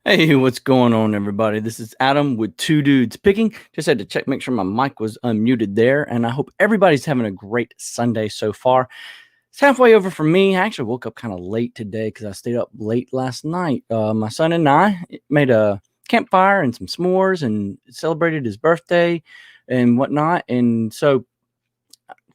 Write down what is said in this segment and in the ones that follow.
Hey, what's going on, everybody? This is Adam with Two Dudes Picking. Just had to check, make sure my mic was unmuted there, and I hope everybody's having a great Sunday so far. It's halfway over for me. I actually woke up kind of late today because I stayed up late last night. My son and I made a campfire and some s'mores and celebrated his birthday and whatnot, and so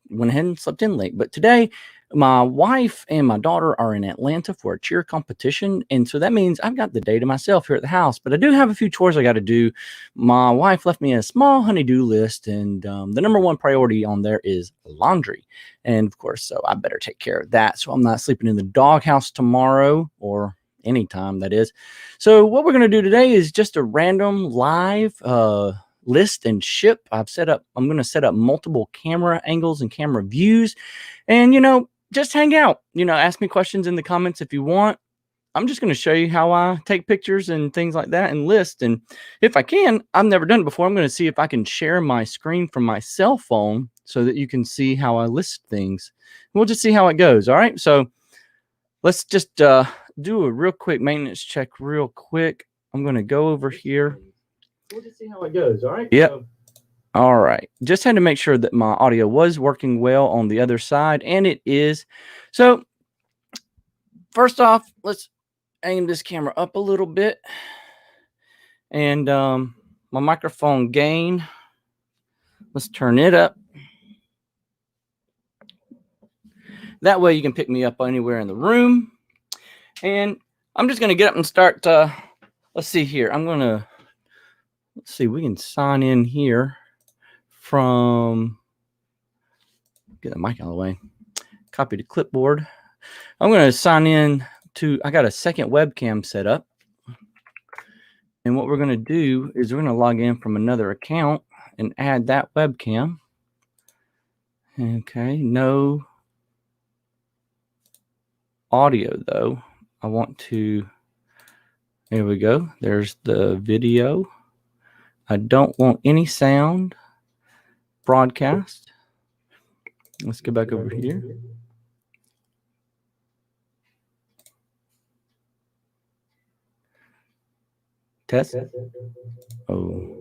went ahead and slept in late. But today, my wife and my daughter are in Atlanta for a cheer competition. And so that means I've got the day to myself here at the house. But I do have a few chores I got to do. My wife left me a small honey-do list. And the number one priority on there is laundry. And of course, so I better take care of that. So I'm not sleeping in the doghouse tomorrow or anytime, that is. So what we're going to do today is just a random live list and ship. I'm going to set up multiple camera angles and camera views, and just hang out, ask me questions in the comments if you want. I'm just going to show you how I take pictures and things like that and list. And if I can, I've never done it before, I'm going to see if I can share my screen from my cell phone so that you can see how I list things. We'll just see how it goes. All right, so let's just do a real quick maintenance check real quick. I'm going to go over here. We'll just see how it goes. All right. Yep. All right. Just had to make sure that my audio was working well on the other side, and it is. So first off, let's aim this camera up a little bit, and my microphone gain, let's turn it up. That way you can pick me up anywhere in the room. And I'm just going to get up and start. Let's see here. Let's see, we can sign in here from, get the mic out of the way, copy the clipboard. I'm going to sign in to, I got a second webcam set up. And what we're going to do is we're going to log in from another account and add that webcam. Okay, no audio though. I want to, there we go. There's the video. I don't want any sound. Broadcast. Let's go back over here. Test. Oh.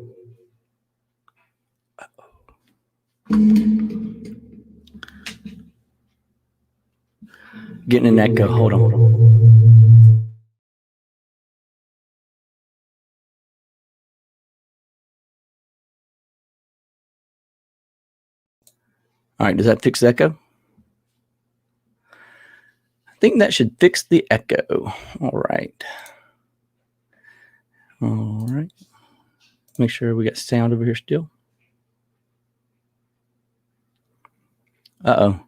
Getting an echo. Hold on. All right, does that fix the echo? I think that should fix the echo. All right. All right. Make sure we got sound over here still. Uh-oh.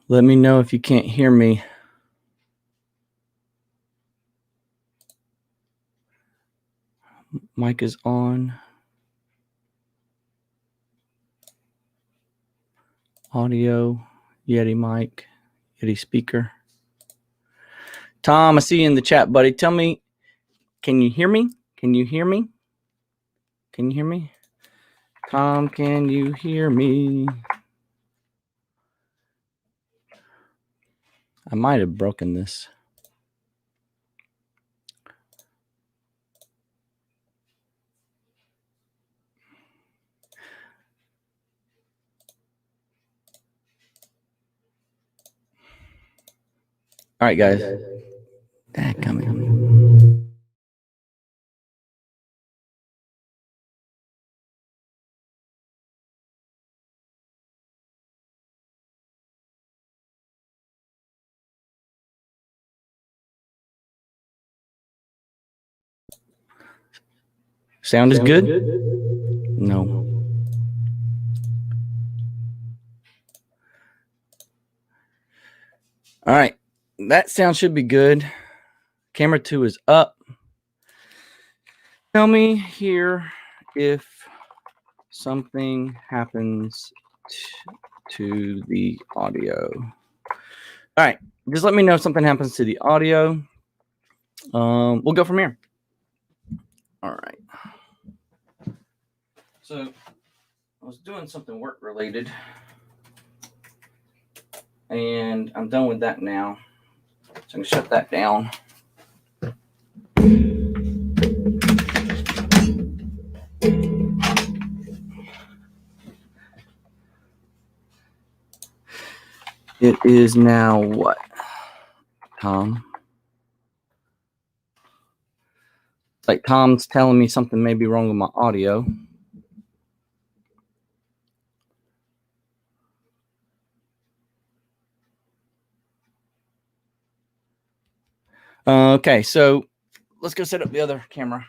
Let me know if you can't hear me. Mic is on. Audio, Yeti mic, Yeti speaker. Tom, I see you in the chat, buddy. Tell me, can you hear me? Can you hear me? Can you hear me? Tom, can you hear me? I might have broken this. All right, guys. That coming. Sound is good? No. All right. That sound should be good. Camera 2 is up. Tell me here if something happens to the audio. All right. Just let me know if something happens to the audio. We'll go from here. All right. So I was doing something work related, and I'm done with that now. So I'm gonna shut that down. It is now what, Tom? Like Tom's telling me something may be wrong with my audio. Okay, so let's go set up the other camera.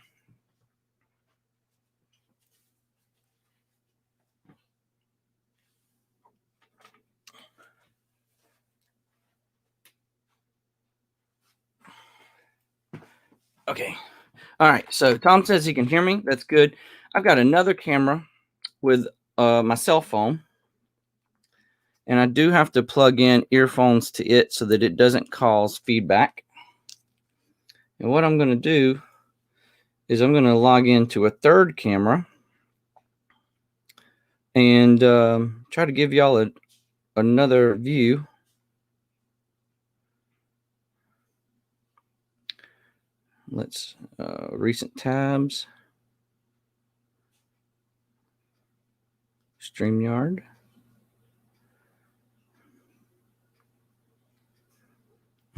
Okay. All right. So Tom says he can hear me. That's good. I've got another camera with my cell phone. And I do have to plug in earphones to it so that it doesn't cause feedback. And what I'm going to do is I'm going to log into a third camera and try to give y'all another view. Let's recent tabs, StreamYard.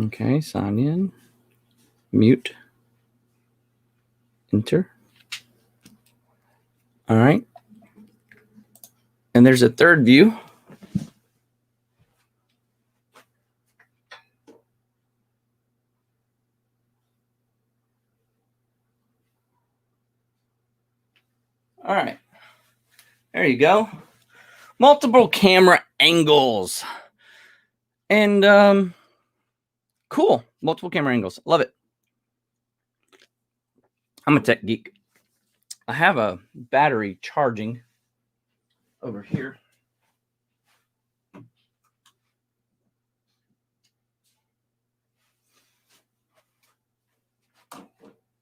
Okay, sign in, mute, enter. All right. And there's a third view. All right. There you go. Multiple camera angles. And cool. Multiple camera angles. Love it. I'm a tech geek. I have a battery charging over here.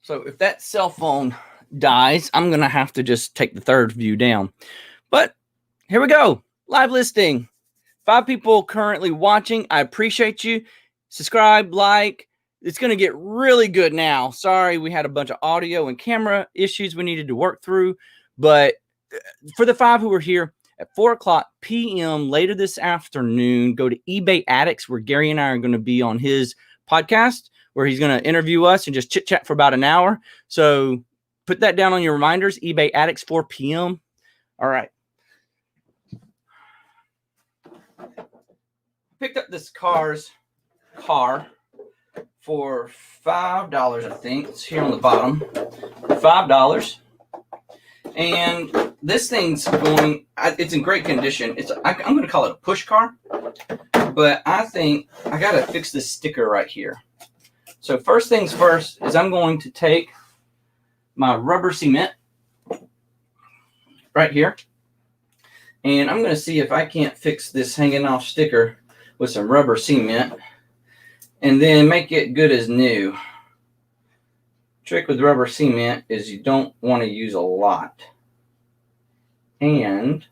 So if that cell phone dies, I'm going to have to just take the third view down. But here we go. Live listing. 5 people currently watching. I appreciate you. Subscribe, like. It's going to get really good now. Sorry, we had a bunch of audio and camera issues we needed to work through. But for the 5 who are here, at 4:00 p.m. later this afternoon, go to eBay Addicts, where Gary and I are going to be on his podcast, where he's going to interview us and just chit-chat for about an hour. So put that down on your reminders. eBay Addicts, 4 p.m. All right. Picked up this car for $5, I think. It's here on the bottom. $5. And this thing's going, it's in great condition. I'm going to call it a push car. But I think I got to fix this sticker right here. So first things first is I'm going to take my rubber cement right here. And I'm going to see if I can't fix this hanging off sticker with some rubber cement and then make it good as new. Trick with rubber cement is you don't want to use a lot. And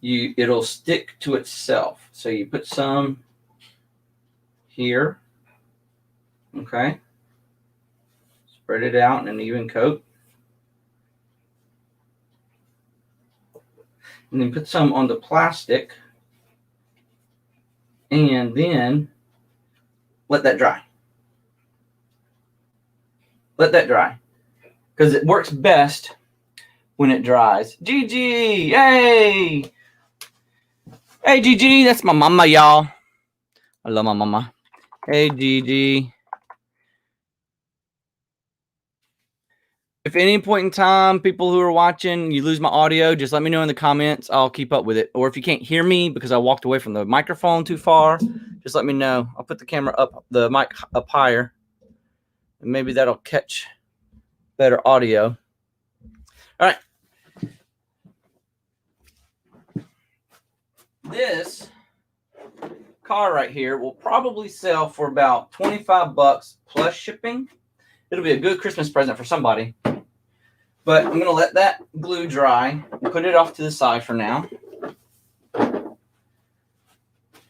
it'll stick to itself. So you put some here. Okay. Spread it out in an even coat. And then put some on the plastic. And then let that dry. Let that dry. Because it works best when it dries. Gigi! Yay! Hey, Gigi. That's my mama, y'all. I love my mama. Hey, Gigi. If at any point in time, people who are watching, you lose my audio, just let me know in the comments. I'll keep up with it. Or if you can't hear me because I walked away from the microphone too far, just let me know. I'll put the camera up, the mic up higher, and maybe that'll catch better audio. All right. This car right here will probably sell for about $25 plus shipping. It'll be a good Christmas present for somebody. But I'm going to let that glue dry and put it off to the side for now. Let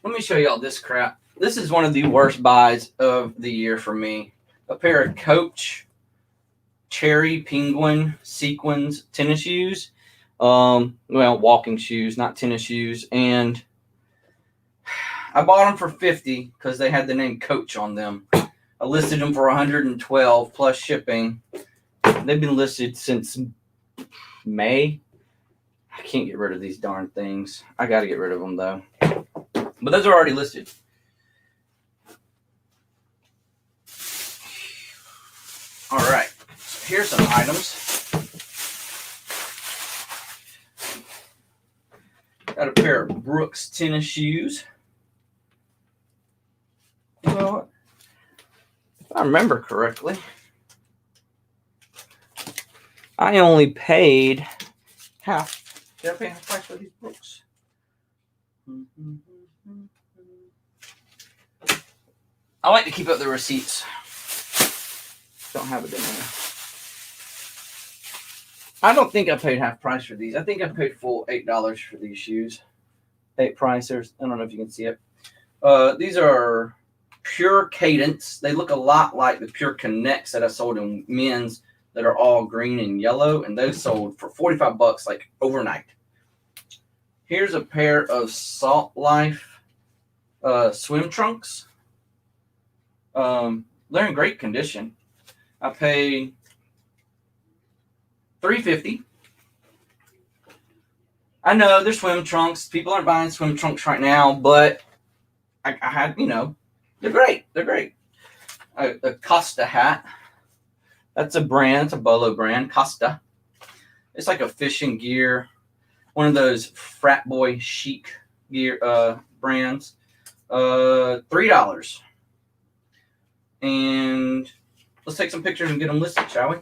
me show y'all this crap. This is one of the worst buys of the year for me. A pair of Coach Cherry Penguin Sequins tennis shoes. Well, walking shoes, not tennis shoes. And I bought them for $50 because they had the name Coach on them. I listed them for $112 plus shipping. They've been listed since May. I can't get rid of these darn things. I got to get rid of them though. But those are already listed. All right. So here's some items. Got a pair of Brooks tennis shoes. You know what? If I remember correctly, I only paid half. Did I pay half price for these Brooks? I like to keep up the receipts. Don't have it in there. I don't think I paid half price for these. I think I paid full $8 for these shoes. 8 pricers. I don't know if you can see it. These are Pure Cadence. They look a lot like the Pure Connects that I sold in men's that are all green and yellow, and those sold for $45 like overnight. Here's a pair of Salt Life swim trunks. They're in great condition. I paid $3.50. I know they're swim trunks. People aren't buying swim trunks right now, but I had, you know, they're great. They're great. A Costa hat. That's a brand. It's a Bolo brand. Costa. It's like a fishing gear. One of those frat boy chic gear brands. $3. And let's take some pictures and get them listed, shall we?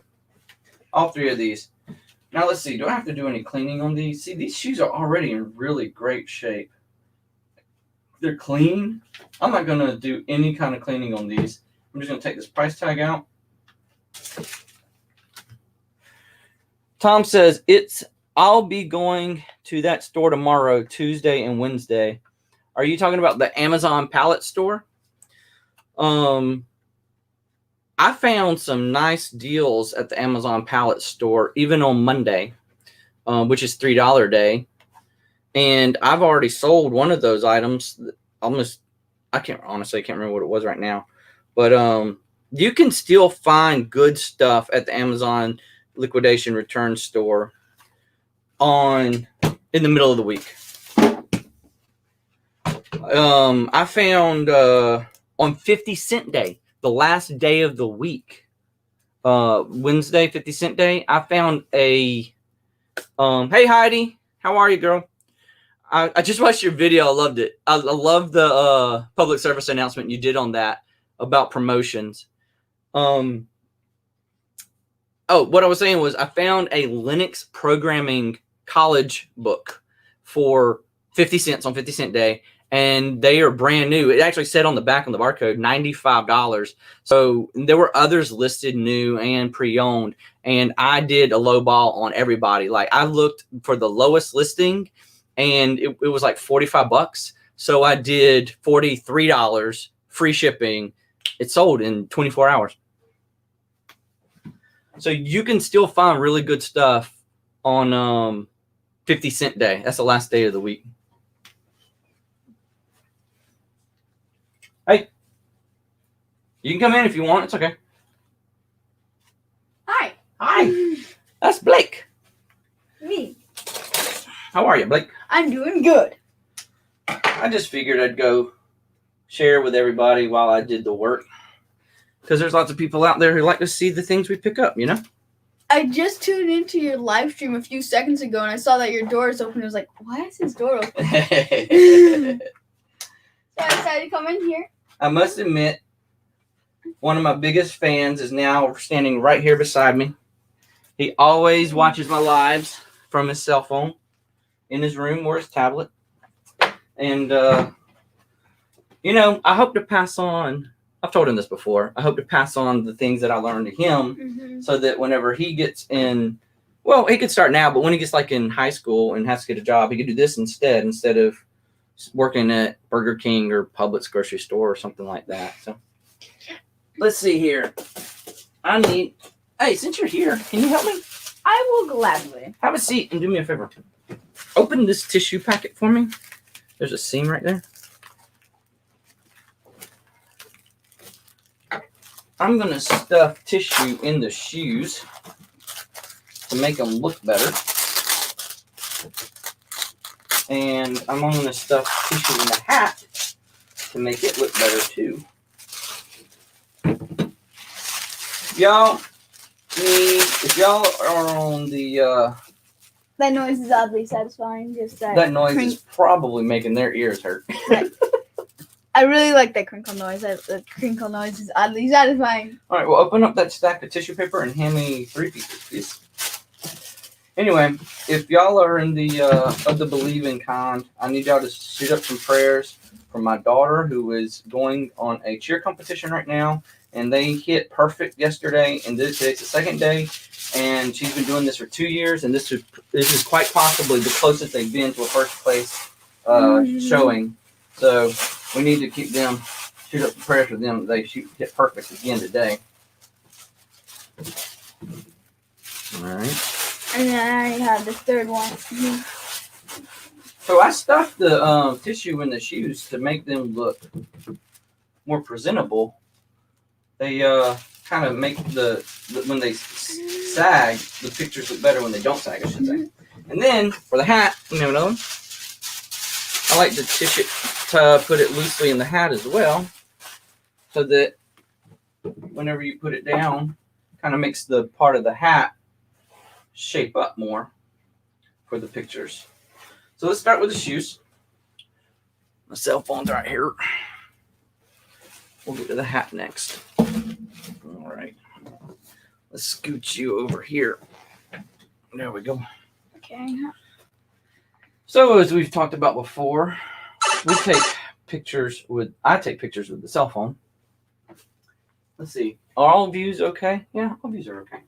All 3 of these. Now let's see. Do I have to do any cleaning on these? See, these shoes are already in really great shape. They're clean. I'm not going to do any kind of cleaning on these. I'm just going to take this price tag out. Tom says, I'll be going to that store tomorrow, Tuesday and Wednesday. Are you talking about the Amazon pallet store? I found some nice deals at the Amazon pallet store, even on Monday, which is $3 day. And I've already sold one of those items. I can't remember what it was right now. But you can still find good stuff at the Amazon liquidation return store in the middle of the week. I found on 50-cent day, the last day of the week, Wednesday, 50-cent day, I found a hey Heidi, how are you, girl? I just watched your video. I loved it. I love the public service announcement you did on that about promotions. What I was saying was I found a Linux programming college book for 50 cents on 50-cent day, and they are brand new. It actually said on the back on the barcode $95. So there were others listed new and pre-owned, and I did a low ball on everybody. Like I looked for the lowest listing, and it was like $45. So I did $43, free shipping. It sold in 24 hours. So you can still find really good stuff on 50-cent day. That's the last day of the week. Hey, you can come in if you want. It's okay. Hi. Hi. That's Blake. Me. How are you, Blake? I'm doing good. I just figured I'd go share with everybody while I did the work, because there's lots of people out there who like to see the things we pick up, you know? I just tuned into your live stream a few seconds ago, and I saw that your door is open. I was like, why is his door open? So I decided to come in here. I must admit, one of my biggest fans is now standing right here beside me. He always watches my lives from his cell phone in his room or his tablet. And, you know, I hope to pass on, I've told him this before, I hope to pass on the things that I learned to him, so that whenever he gets in, well, he could start now, but when he gets like in high school and has to get a job, he could do this instead of working at Burger King or Publix grocery store or something like that. So let's see here. Hey, since you're here, can you help me? I will gladly. Have a seat and do me a favor. Open this tissue packet for me. There's a seam right there. I'm going to stuff tissue in the shoes to make them look better. And I'm going to stuff tissue in the hat to make it look better too. Y'all need, if y'all are on the that noise is oddly satisfying. Just that noise is probably making their ears hurt. I really like that crinkle noise. The crinkle noise is oddly satisfying. All right, well, open up that stack of tissue paper and hand me 3 pieces, please. Anyway, if y'all are in the of the believing kind, I need y'all to shoot up some prayers for my daughter, who is going on a cheer competition right now, and they hit perfect yesterday, and today's the second day, and she's been doing this for 2 years, and this is quite possibly the closest they've been to a first place showing. So we need to keep them, shoot up the prayers for them. They hit perfect again today. All right. And then I have the third one. So I stuffed the tissue in the shoes to make them look more presentable. They kind of make the when they sag, the pictures look better when they don't sag, I should say. And then for the hat, you know another one? I like to tissue to put it loosely in the hat as well, so that whenever you put it down, kind of makes the part of the hat shape up more for the pictures. So let's start with the shoes. My cell phone's right here. We'll get to the hat next. All right. Let's scoot you over here. There we go. Okay. So as we've talked about before, I take pictures with the cell phone. Let's see. Are all views okay? Yeah, all views are okay.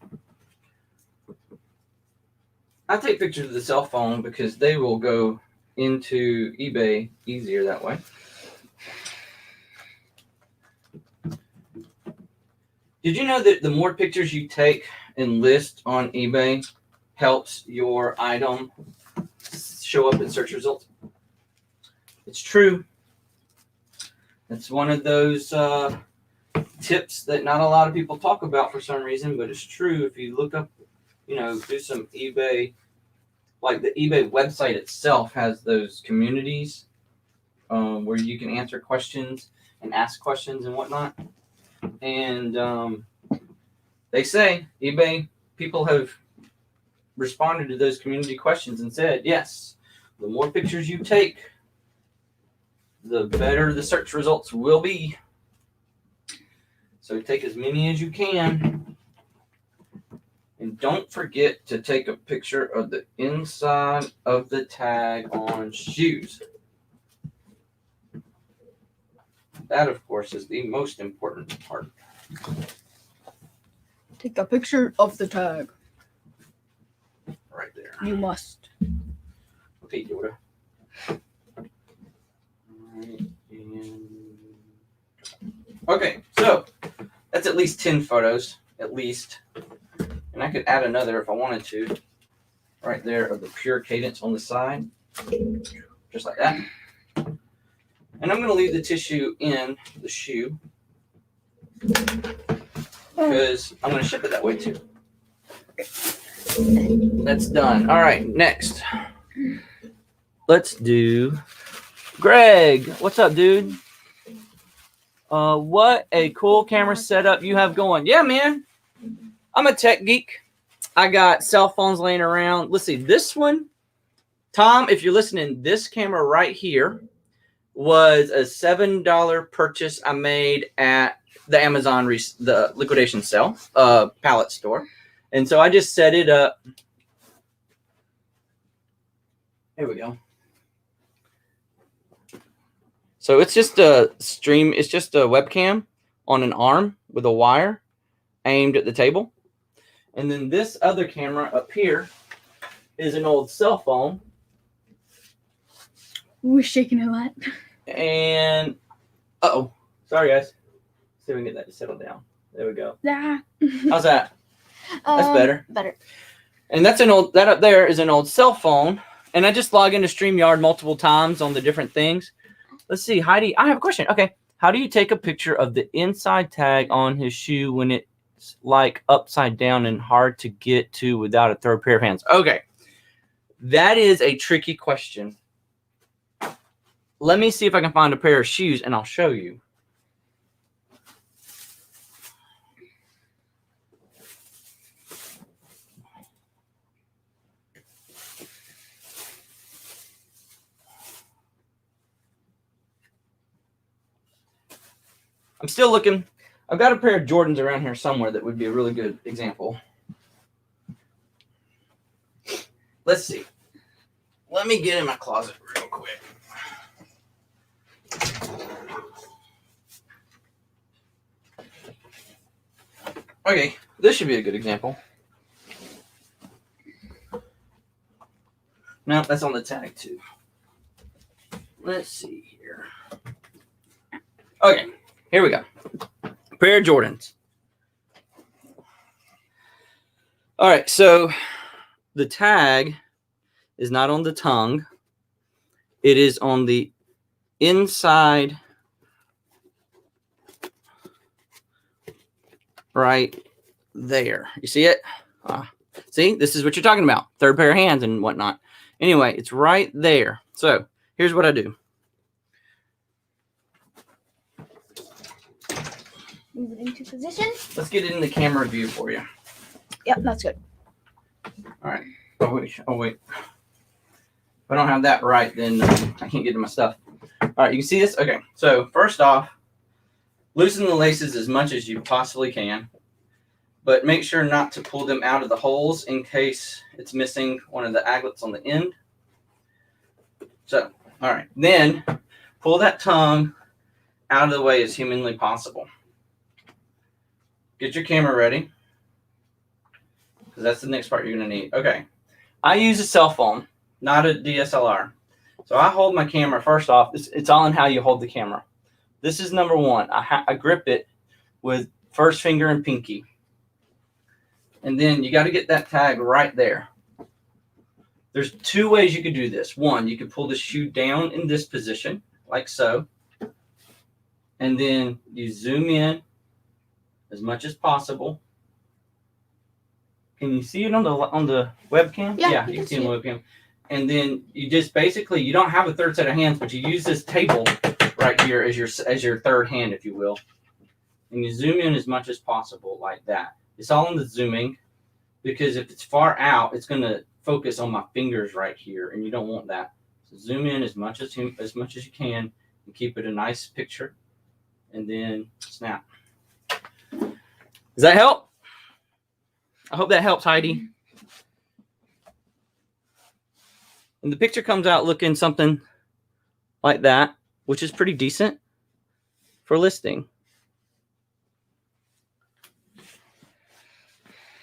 I take pictures with the cell phone because they will go into eBay easier that way. Did you know that the more pictures you take and list on eBay helps your item show up in search results? It's true. It's one of those tips that not a lot of people talk about for some reason, but it's true. If you look up, do some eBay, like the eBay website itself has those communities where you can answer questions and ask questions and whatnot. And they say eBay people have responded to those community questions and said, yes, the more pictures you take, the better the search results will be. So take as many as you can. And don't forget to take a picture of the inside of the tag on shoes. That, of course, is the most important part. Take a picture of the tag. Right there. You must. Okay, Yoda. Right, okay, so that's at least 10 photos, at least. And I could add another if I wanted to. Right there of the pure cadence on the side. Just like that. And I'm going to leave the tissue in the shoe because I'm going to ship it that way too. That's done. All right, next. Let's do Greg. What's up, dude? What a cool camera setup you have going. Yeah, man. I'm a tech geek. I got cell phones laying around. Let's see. This one, Tom, if you're listening, this camera right here was a $7 purchase I made at the Amazon, the liquidation sale, pallet store. And so I just set it up. Here we go. So it's just a stream. It's just a webcam on an arm with a wire aimed at the table. And then this other camera up here is an old cell phone. We're shaking a lot. And, uh-oh. Sorry, guys. See if we can get that to settle down. There we go. Yeah. How's that? That's better. Better. And that up there is an old cell phone. And I just log into StreamYard multiple times on the different things. Let's see, Heidi. I have a question. Okay. How do you take a picture of the inside tag on his shoe when it's like upside down and hard to get to without a third pair of hands? Okay, that is a tricky question. Let me see if I can find a pair of shoes and I'll show you. I'm still looking. I've got a pair of Jordans around here somewhere that would be a really good example. Let's see. Let me get in my closet real quick. Okay, this should be a good example. No, that's on the tag too. Let's see here. Okay, here we go. Pair of Jordans. All right, so the tag is not on the tongue. It is on the inside right there. You see it? See, this is what you're talking about. Third pair of hands and whatnot. Anyway, it's right there. So here's what I do. Move it into position. Let's get it in the camera view for you. Yep, that's good. All right. Oh, wait. If I don't have that right, then I can't get to my stuff. All right, you can see this? Okay, so first off, loosen the laces as much as you possibly can, but make sure not to pull them out of the holes in case it's missing one of the aglets on the end. So, all right, then pull that tongue out of the way as humanly possible. Get your camera ready, because that's the next part you're going to need. Okay, I use a cell phone, not a DSLR. So I hold my camera, first off, it's all in how you hold the camera. This is number one. I grip it with first finger and pinky. And then you got to get that tag right there. There's two ways you could do this. One, you could pull the shoe down in this position, like so. And then you zoom in as much as possible. Can you see it on the webcam? Yeah, you can see it on the webcam. And then you just basically, you don't have a third set of hands, but you use this table right here as your third hand, if you will. And you zoom in as much as possible like that. It's all in the zooming, because if it's far out, it's going to focus on my fingers right here, and you don't want that. So zoom in as much as you can and keep it a nice picture, and then snap. Does that help? I hope that helps, Heidi. And the picture comes out looking something like that, which is pretty decent for listing.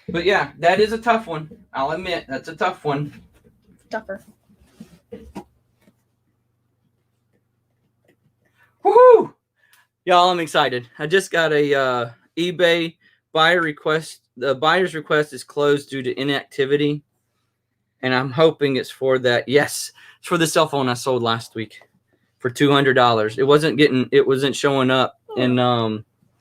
But yeah, that is a tough one. I'll admit, that's a tough one. Tougher. Woohoo! Y'all, I'm excited. I just got a eBay buyer request. The buyer's request is closed due to inactivity. And I'm hoping it's for that. Yes, it's for the cell phone I sold last week for $200. It wasn't showing up in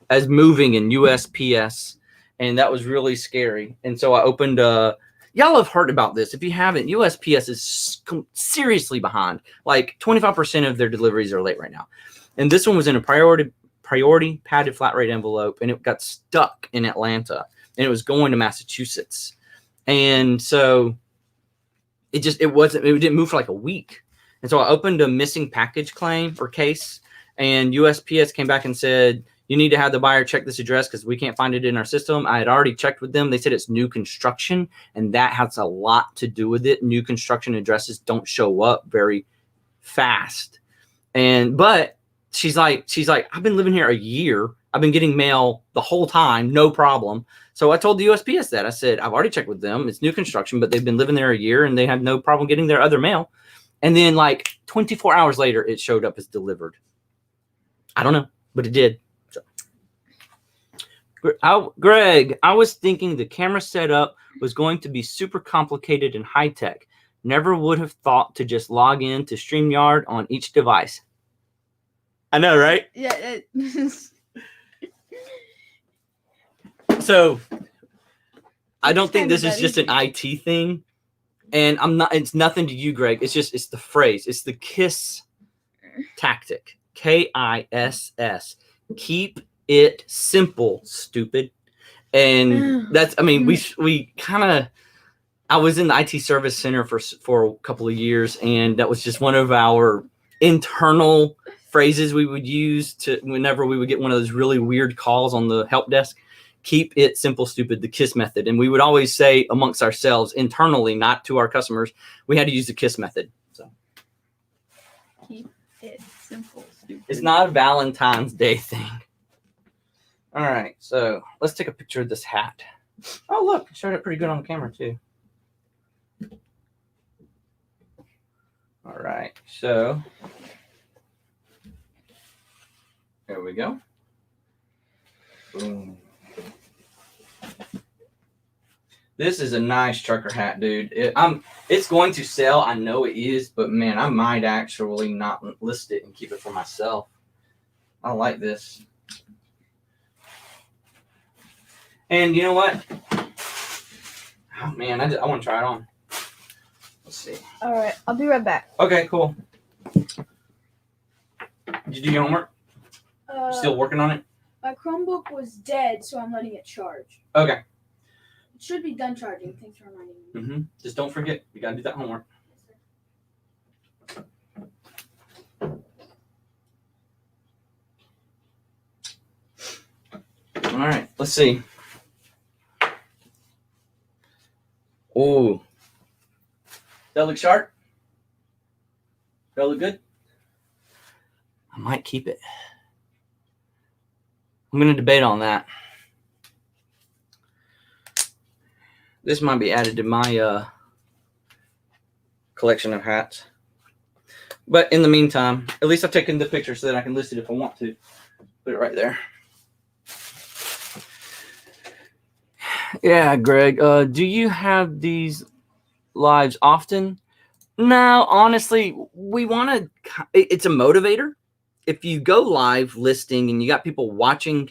as moving in USPS. And that was really scary. And so I opened y'all have heard about this. If you haven't, USPS is seriously behind. Like 25% of their deliveries are late right now. And this one was in a priority padded flat rate envelope, and it got stuck in Atlanta, and it was going to Massachusetts. And so it didn't move for like a week. And so I opened a missing package claim or case, and USPS came back and said, you need to have the buyer check this address because we can't find it in our system. I had already checked with them. They said it's new construction, and that has a lot to do with it. New construction addresses don't show up very fast. But she's like, I've been living here a year. I've been getting mail the whole time, no problem. So I told the USPS that. I said, I've already checked with them. It's new construction, but they've been living there a year, and they have no problem getting their other mail. And then like 24 hours later, it showed up as delivered. I don't know, but it did. Greg, I was thinking the camera setup was going to be super complicated and high tech. Never would have thought to just log in to StreamYard on each device. I know, right? Yeah. So I don't think Kinda this is that just an easy. IT thing. And I'm not, it's nothing to you, Greg. It's the phrase. It's the KISS tactic. KISS. Keep it simple, stupid. And that's, I mean, we kind of, I was in the IT service center for a couple of years, and that was just one of our internal phrases we would use to whenever we would get one of those really weird calls on the help desk. Keep it simple, stupid, the KISS method. And we would always say amongst ourselves internally, not to our customers, we had to use the KISS method. So Keep it simple, stupid. it's not a Valentine's Day thing. All right, so let's take a picture of this hat. Oh, look, it showed up pretty good on the camera too. All right, so there we go. Boom. This is a nice trucker hat, dude. It's going to sell. I know it is, but man, I might actually not list it and keep it for myself. I like this. And you know what? Oh man, I want to try it on. Let's see. All right, I'll be right back. Okay, cool. Did you do your homework? Still working on it? My Chromebook was dead, so I'm letting it charge. Okay. It should be done charging. Thanks for reminding me. Mm-hmm. Just don't forget. You got to do that homework. All right. Let's see. Oh. That look sharp? That look good? I might keep it. I'm going to debate on that. This might be added to my collection of hats. But in the meantime, at least I've taken the picture so that I can list it if I want to. Put it right there. Yeah, Greg. Do you have these lives often? No, honestly, we want to. It's a motivator. If you go live listing and you got people watching,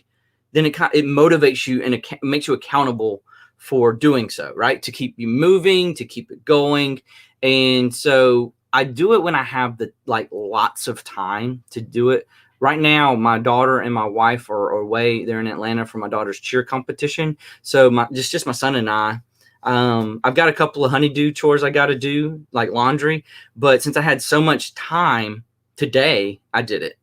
then it motivates you and it makes you accountable for doing so, right? To keep you moving, to keep it going. And so I do it when I have lots of time to do it. Right now, my daughter and my wife are away. They're in Atlanta for my daughter's cheer competition. So just my son and I. I've got a couple of honeydew chores I got to do, like laundry. But since I had so much time today, I did it.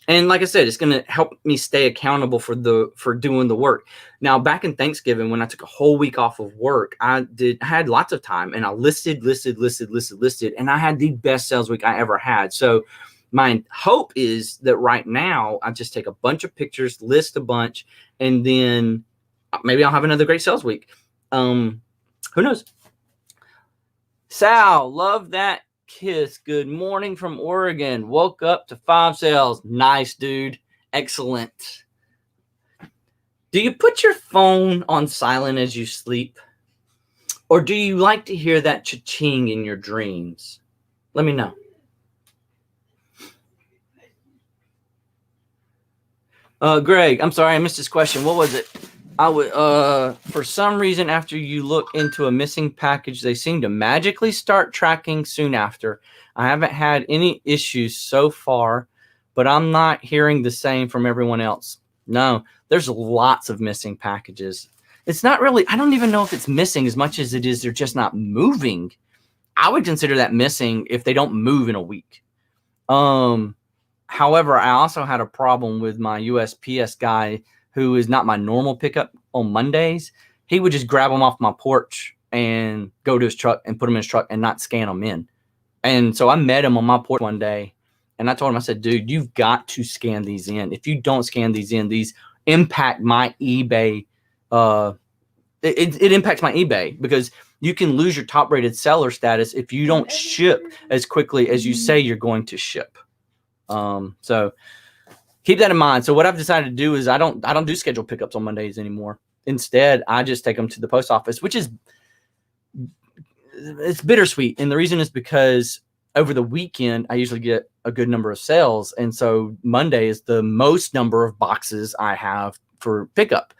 And like I said, it's going to help me stay accountable for doing the work. Now, back in Thanksgiving, when I took a whole week off of work, I had lots of time, and I listed, and I had the best sales week I ever had. So my hope is that right now I just take a bunch of pictures, list a bunch, and then maybe I'll have another great sales week. Who knows? Sal, love that kiss. Good morning from Oregon. Woke up to 5 sales. Nice, dude. Excellent. Do you put your phone on silent as you sleep? Or do you like to hear that cha-ching in your dreams? Let me know. Greg, I'm sorry, I missed this question. What was it? I would, for some reason, after you look into a missing package, they seem to magically start tracking soon after. I haven't had any issues so far, but I'm not hearing the same from everyone else. No, there's lots of missing packages. It's not really, I don't even know if it's missing as much as it is they're just not moving. I would consider that missing if they don't move in a week. However, I also had a problem with my USPS guy who is not my normal pickup on Mondays. He would just grab them off my porch and go to his truck and put them in his truck and not scan them in. And so I met him on my porch one day, and I told him, I said, dude, you've got to scan these in. If you don't scan these in, these impact my eBay. It impacts my eBay because you can lose your top rated seller status if you don't ship as quickly as you say you're going to ship. So keep that in mind. So what I've decided to do is I don't do scheduled pickups on Mondays anymore. Instead, I just take them to the post office, which is, it's bittersweet. And the reason is because over the weekend, I usually get a good number of sales. And so Monday is the most number of boxes I have for pickup.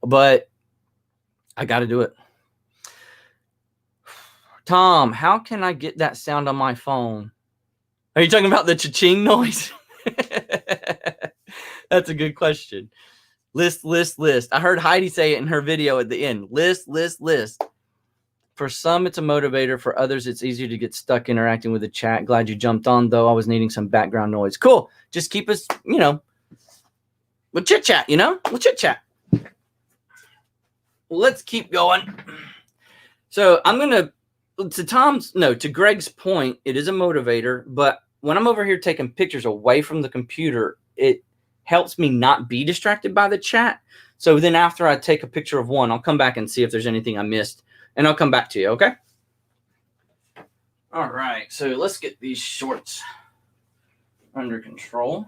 But I got to do it. Tom, how can I get that sound on my phone? Are you talking about the cha-ching noise? That's a good question. List, list, list. I heard Heidi say it in her video at the end. List, list, list. For some, it's a motivator. For others, it's easier to get stuck interacting with the chat. Glad you jumped on, though. I was needing some background noise. Cool. Just keep us, we'll chit-chat, We'll chit-chat. Well, let's keep going. So I'm going to, to Greg's point, it is a motivator, but when I'm over here taking pictures away from the computer, it helps me not be distracted by the chat. So then after I take a picture of one, I'll come back and see if there's anything I missed, and I'll come back to you, okay? All right, so let's get these shorts under control.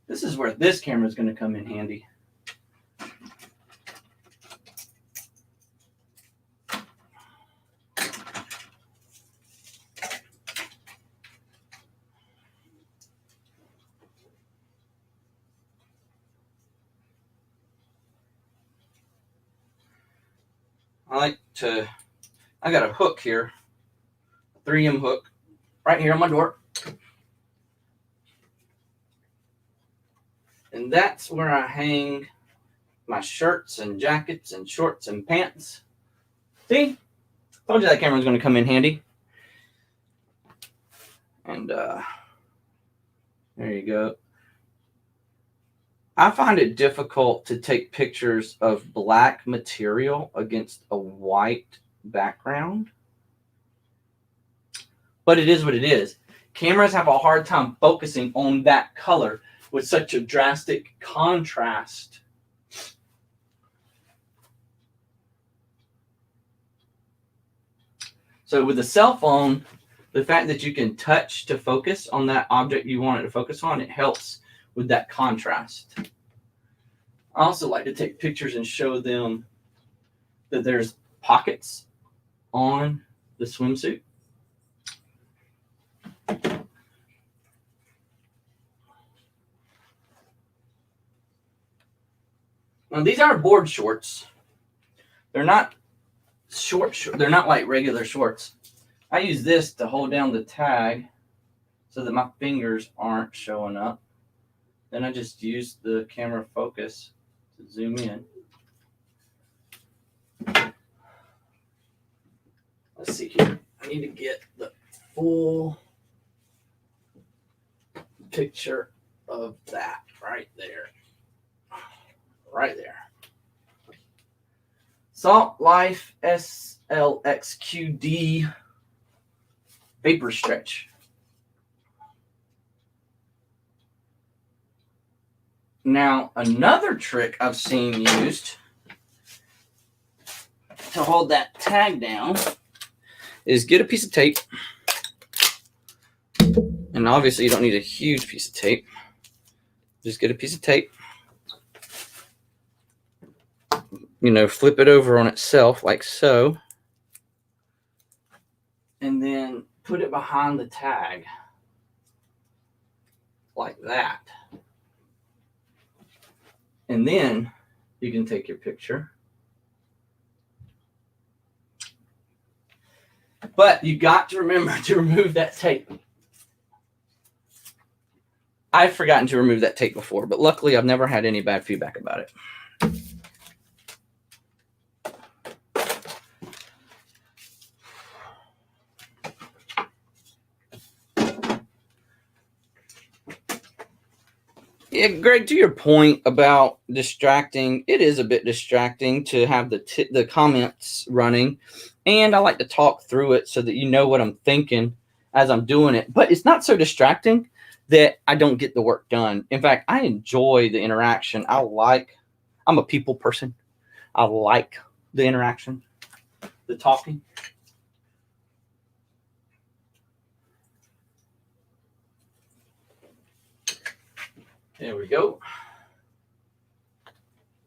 This is where this camera is going to come in handy. I got a hook here, a 3M hook, right here on my door. And that's where I hang my shirts and jackets and shorts and pants. See? Told you that camera was going to come in handy. And there you go. I find it difficult to take pictures of black material against a white background. But it is what it is. Cameras have a hard time focusing on that color with such a drastic contrast. So with a cell phone, the fact that you can touch to focus on that object you want it to focus on, it helps with that contrast. I also like to take pictures and show them that there's pockets on the swimsuit. Now these are board shorts. They're not they're not like regular shorts. I use this to hold down the tag so that my fingers aren't showing up. Then I just use the camera focus to zoom in. Let's see here. I need to get the full picture of that right there. Right there. Salt Life SLXQD Vapor Stretch. Now, another trick I've seen used to hold that tag down is get a piece of tape. And obviously you don't need a huge piece of tape. Just get a piece of tape. Flip it over on itself like so. And then put it behind the tag like that. And then you can take your picture. But you got to remember to remove that tape. I've forgotten to remove that tape before, but luckily I've never had any bad feedback about it. Yeah, Greg, to your point about distracting, it is a bit distracting to have the comments running. And I like to talk through it so that you know what I'm thinking as I'm doing it. But it's not so distracting that I don't get the work done. In fact, I enjoy the interaction. I'm a people person. I like the interaction, the talking. There we go.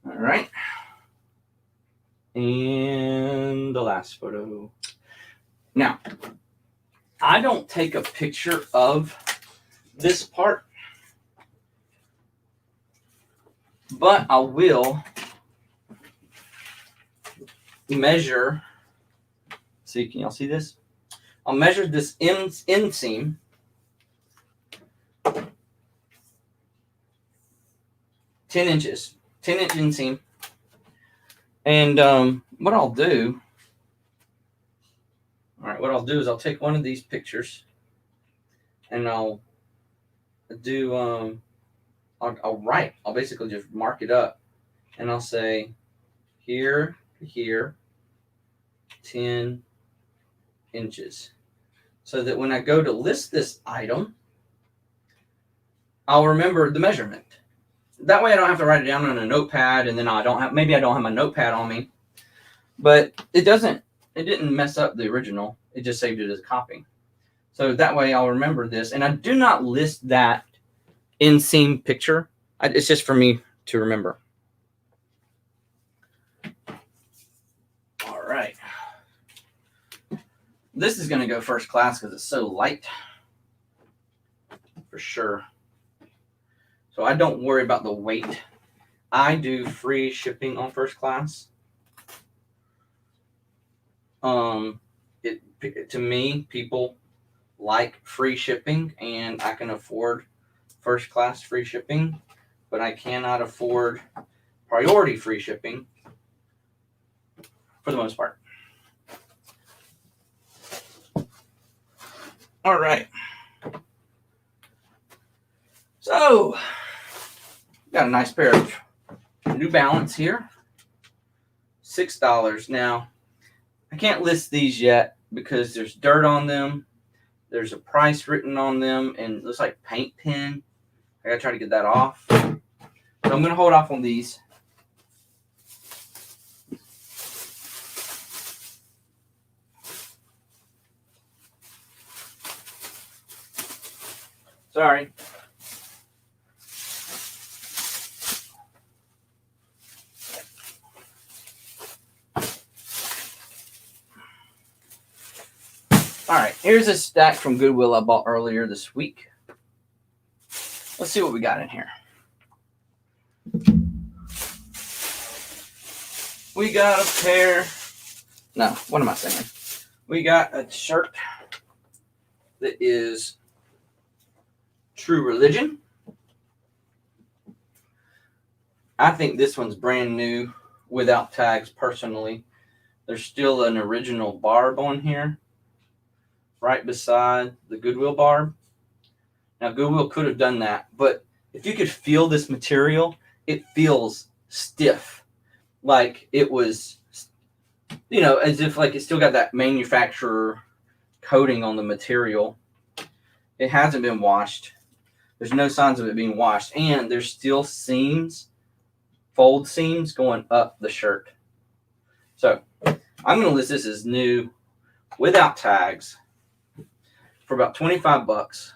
All right. And the last photo. Now, I don't take a picture of this part, but I will measure. See, can y'all see this? I'll measure this inseam. 10 inches, 10-inch inseam. And what I'll do is I'll take one of these pictures and I'll do, I'll basically just mark it up and I'll say here to here, 10 inches. So that when I go to list this item, I'll remember the measurement. That way I don't have to write it down on a notepad, and then maybe I don't have my notepad on me. But it didn't mess up the original. It just saved it as a copy. So that way I'll remember this. And I do not list that inseam picture. It's just for me to remember. All right. This is going to go first class because it's so light. For sure. So I don't worry about the weight. I do free shipping on first class. To me, people like free shipping, and I can afford first class free shipping, but I cannot afford priority free shipping for the most part. All right. So, got a nice pair of New Balance here. $6. Now, I can't list these yet because there's dirt on them. There's a price written on them, and it looks like paint pen. I gotta try to get that off. So I'm gonna hold off on these. Sorry. All right, here's a stack from Goodwill I bought earlier this week. Let's see what we got in here. We got a pair. No, what am I saying? We got a shirt that is True Religion. I think this one's brand new without tags personally. There's still an original barb on here right beside the Goodwill barb. Now, Goodwill could have done that, but if you could feel this material, it feels stiff. Like it was, as if like it still got that manufacturer coating on the material. It hasn't been washed. There's no signs of it being washed. And there's still seams, fold seams going up the shirt. So I'm going to list this as new without tags for about $25.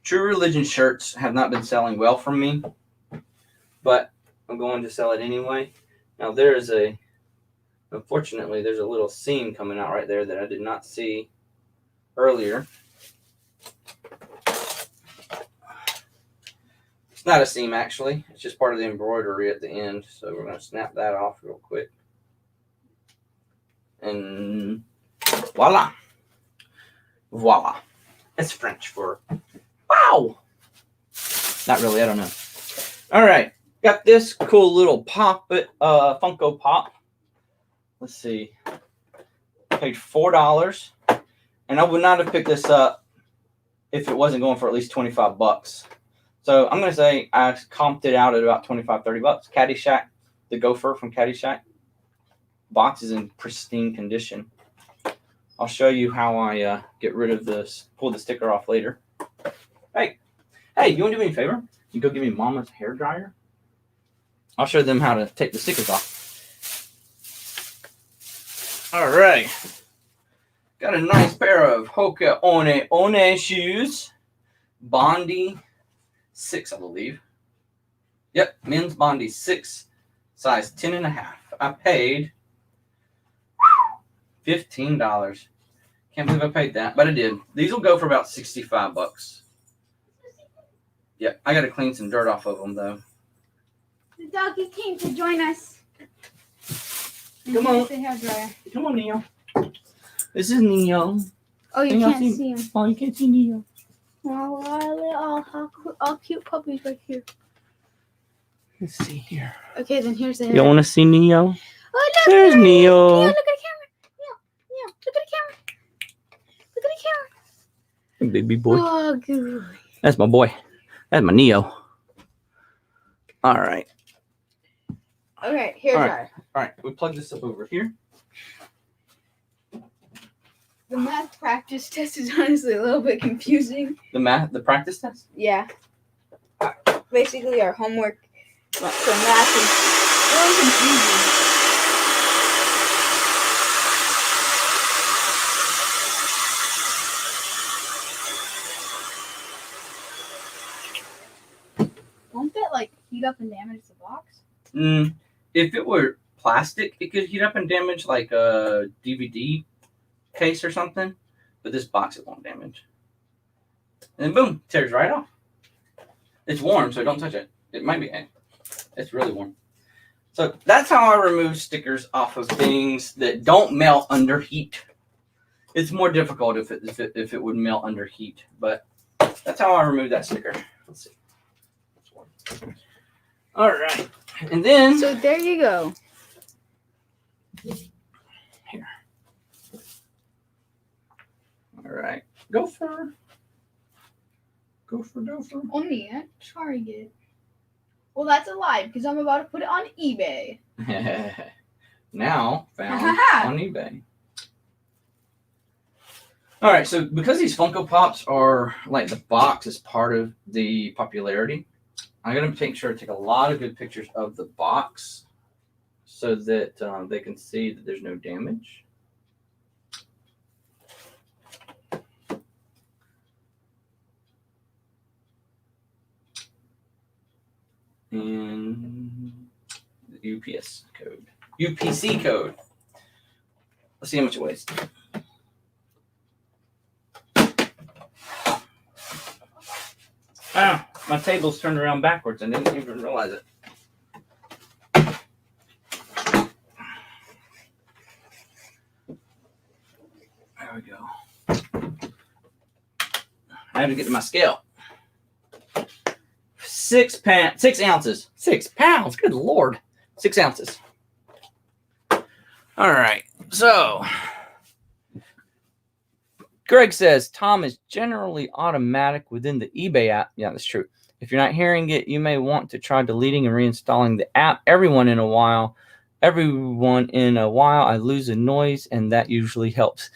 True Religion shirts have not been selling well for me, but I'm going to sell it anyway. Now unfortunately, there's a little seam coming out right there that I did not see earlier. It's not a seam actually, it's just part of the embroidery at the end. So we're going to snap that off real quick. And voila. Voila. It's French for wow. Not really, I don't know. All right, got this cool little Funko Pop. Let's see. Paid $4, and I would not have picked this up if it wasn't going for at least $25. So I'm gonna say I comped it out at about $25-$30. Caddyshack, the gopher from Caddyshack. Box is in pristine condition. I'll show you how I get rid of this, pull the sticker off later. Hey, you want to do me a favor? You go give me Mama's hair dryer. I'll show them how to take the stickers off. All right. Got a nice pair of Hoka One shoes. Bondi 6, I believe. Yep, men's Bondi 6, size 10.5. I paid $15. Can't believe I paid that, but I did. These will go for about $65. Yeah, I got to clean some dirt off of them, though. The doggy came to join us. Come on. The hairdryer. Come on, Neo. This is Neo. Oh, you Neo, can't see him. Oh, you can't see Neo. Oh, all cute puppies right here. Let's see here. Okay, then here's the You don't want to see Neo? Oh, look! There's Neo. Look at the camera. Neo, look at the camera. Look at the camera. Baby boy. Oh, good. That's my boy. That's my Neo. All right. Okay, here's our. All right, we plug this up over here. The math practice test is honestly a little bit confusing. The practice test? Yeah. Basically, our homework for math is really confusing. Won't that like heat up and damage the box? If it were plastic, it could heat up and damage like a DVD case or something. But this box it won't damage. And then boom, tears right off. It's warm, so don't touch it. It might be. It's really warm. So that's how I remove stickers off of things that don't melt under heat. It's more difficult if it would melt under heat, but that's how I remove that sticker. Let's see. All right, and then So there you go. Here. All right, gopher. Only at Target. Well, that's a lie because I'm about to put it on eBay. Now found on eBay. All right, so because these Funko Pops are like the box is part of the popularity, I'm gonna make sure to take a lot of good pictures of the box so that they can see that there's no damage. And the UPC code. Let's see how much it weighs. Ah, my table's turned around backwards. I didn't even realize it. There we go. I have to get to my scale. 6 ounces. 6 pounds. Good Lord. 6 ounces. All right. So, Greg says, Tom is generally automatic within the eBay app. Yeah, that's true. If you're not hearing it, you may want to try deleting and reinstalling the app every once in a while, I lose the noise, and that usually helps.